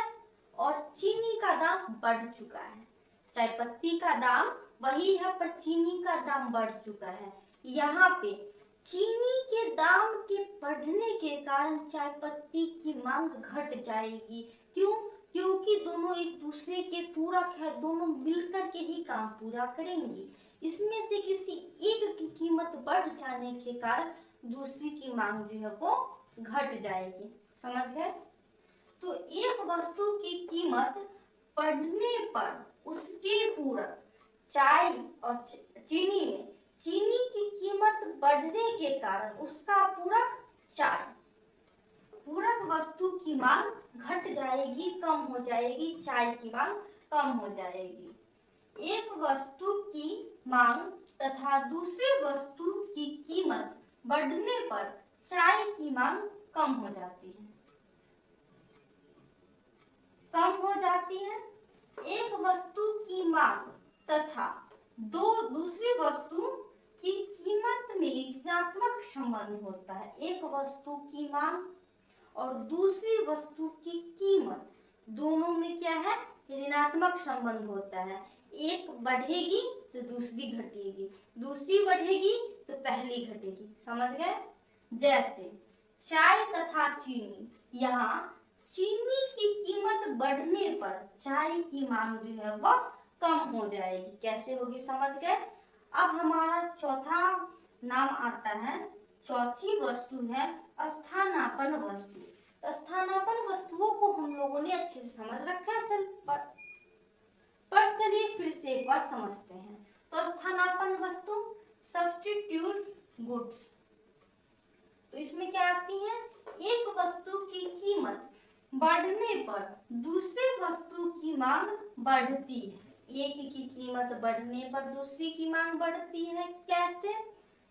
और चीनी का दाम बढ़ चुका है। चाय पत्ती का दाम वही है पर चीनी का दाम बढ़ चुका है। यहाँ पे चीनी के दाम के बढ़ने के कारण चाय पत्ती की मांग घट जाएगी। क्यों? क्योंकि दोनों एक दूसरे के पूरक है, दोनों मिलकर के ही काम पूरा करेंगे। इसमें से किसी एक की कीमत बढ़ जाने के कारण दूसरी की मांग जो है वो घट जाएगी। समझ गए? तो एक वस्तु की कीमत बढ़ने पर उसके पूरक चाय और चीनी में चीनी की कीमत बढ़ने के कारण उसका पूरक चाय, पूरक वस्तु की मांग घट जाएगी, कम हो जाएगी, चाय की मांग कम हो जाएगी। एक वस्तु की मांग तथा दूसरे वस्तु की कीमत बढ़ने पर चाय की मांग कम हो जाती है, कम हो जाती है। एक वस्तु की मांग तथा दूसरी वस्तु की कीमत में ऋणात्मक संबंध होता है। एक वस्तु की मांग और दूसरी वस्तु की कीमत दोनों में क्या है, ऋणात्मक संबंध होता है। एक बढ़ेगी तो दूसरी घटेगी, दूसरी बढ़ेगी तो पहली घटेगी। समझ गए? जैसे चाय तथा चीनी, यहाँ चीनी की कीमत बढ़ने पर चाय की मांग जो है वह कम हो जाएगी। कैसे होगी, समझ गए? अब हमारा चौथा नाम आता है, चौथी वस्तु है स्थानापन्न वस्तु। स्थानापन्न वस्तुओं को हम लोगों ने अच्छे से समझ रखा है, चल पर चलिए फिर से एक बार समझते हैं। तो स्थानापन्न वस्तु सब्स्टिट्यूट गुड्स, तो इसमें क्या आती है, एक वस्तु की कीमत बढ़ने पर दूसरे वस्तु की मांग बढ़ती है। एक की कीमत बढ़ने पर दूसरी की मांग बढ़ती है। कैसे?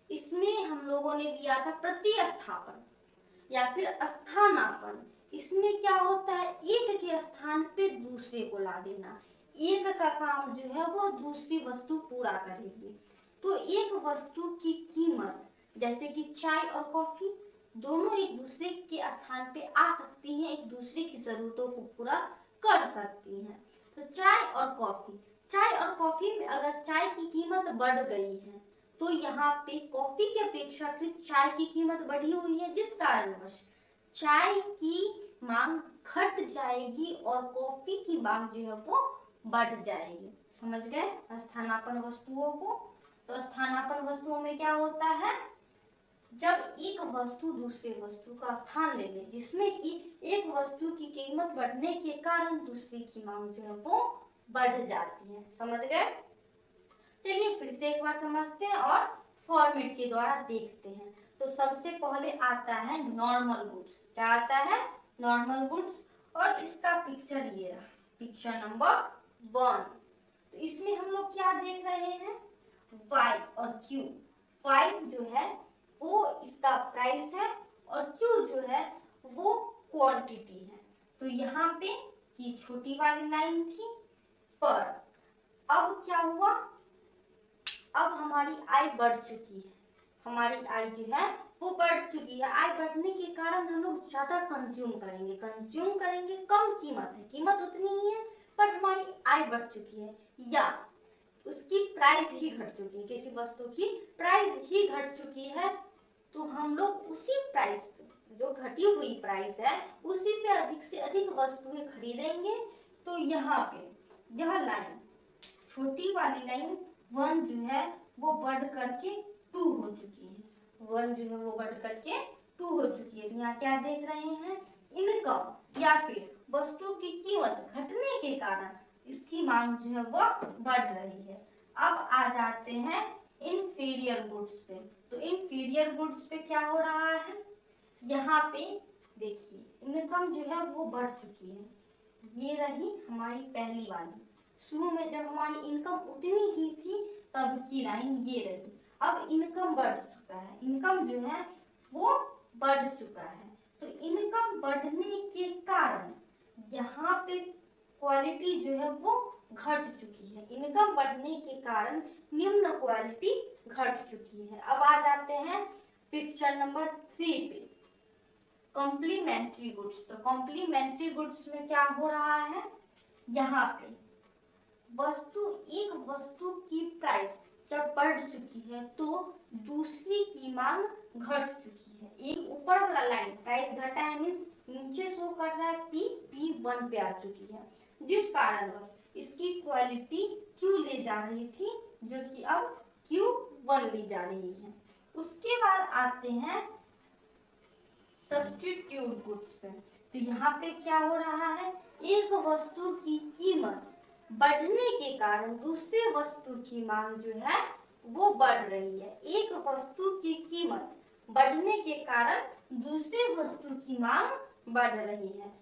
इसमें हम लोगों ने लिया था प्रतिस्थापन। या फिर स्थानापन्न, इसमें क्या होता है, एक के स्थान पे दूसरे को ला देना। एक का काम जो है वो दूसरी वस्तु पूरा करेगी। तो एक वस्तु की कीमत, जैसे कि चाय और कॉफी, दोनों एक दूसरे के स्थान पे आ सकती हैं, एक दूसरे की जरूरतों को पूरा कर सकती हैं। तो चाय और कॉफी में अगर चाय की कीमत बढ़ गई है तो यहाँ पे कॉफी की अपेक्षाकृत चाय की कीमत बढ़ी हुई है, जिस कारणवश चाय की मांग घट जाएगी और कॉफी की मांग जो है वो बढ़ जाएगी। समझ गए स्थानापन्न वस्तुओं को? तो स्थानापन्न वस्तुओं में क्या होता है, जब एक वस्तु दूसरे वस्तु का स्थान ले ले, जिसमें कि एक वस्तु की कीमत बढ़ने के कारण दूसरी की मांग जो है वो बढ़ जाती है। समझ गए? चलिए फिर से एक बार समझते हैं और फॉर्मेट के द्वारा देखते हैं। तो सबसे पहले आता है नॉर्मल गुड्स। क्या आता है? Normal goods. और इसका पिक्चर ये रहा, पिक्चर नंबर 1। तो इसमें हम लोग क्या देख रहे हैं, Y और Q। Y जो है वो इसका प्राइस है और Q जो है वो क्वांटिटी है। तो यहाँ पे ये छोटी वाली लाइन थी, पर अब क्या हुआ, अब हमारी आय बढ़ चुकी है, हमारी आय जो है वो बढ़ चुकी है। आय बढ़ने के कारण हम लोग ज्यादा कंज्यूम करेंगे, कम कीमत है, कीमत उतनी ही है पर हमारी आय बढ़ चुकी है, या उसकी प्राइस ही घट चुकी है, किसी वस्तु की प्राइस ही घट चुकी है। तो हम लोग उसी प्राइस पे, जो घटी हुई प्राइस है, उसी पे अधिक से अधिक वस्तुएं खरीदेंगे। तो यहाँ पे यह लाइन, छोटी वाली लाइन 1 जो है वो बढ़ करके 2 हो चुकी है, 1 जो है वो बढ़ करके 2 हो चुकी है। तो यहाँ क्या देख रहे हैं, इनकम या फिर वस्तु की कीमत घटने के कारण इसकी मांग जो है वो बढ़ रही है। अब आ जाते हैं इंफीरियर गुड्स पे। तो इंफीरियर गुड्स पे क्या हो रहा है, यहाँ पे देखिए इनकम जो है वो बढ़ चुकी है, ये रही हमारी पहली वाली। शुरू में जब हमारी इनकम उतनी ही थी तब की लाइन ये रही। अब इनकम बढ़ चुका है, इनकम जो है वो बढ़ चुका है। तो इनकम बढ़ने के कारण यहाँ पे क्वालिटी जो है वो घट चुकी है, इनकम बढ़ने के कारण निम्न क्वालिटी घट चुकी है। अब आ जाते हैं पिक्चर नंबर 3 पे, कॉम्प्लीमेंट्री गुड्स। तो कॉम्प्लीमेंट्री गुड्स में क्या हो रहा है, यहाँ पे एक वस्तु की प्राइस जब बढ़ चुकी है तो दूसरी की मांग घट चुकी है। एक ऊपर वाला लाइन प्राइस घटा है, मींस नीचे शो कर रहा है P1 पे आ चुकी है, जिस कारणवश इसकी क्वालिटी Q ले जा रही थी, जो कि अब Q1 ले जा रही है। उसके बाद आते हैं सब्स्टिट्यूट गुड्स पे। तो यहाँ पे क्या हो रहा है, एक वस्तु की कीमत बढ़ने के कारण दूसरे वस्तु की मांग जो है वो बढ़ रही है। एक वस्तु की कीमत बढ़ने के कारण दूसरे वस्तु की मांग बढ़ रही है।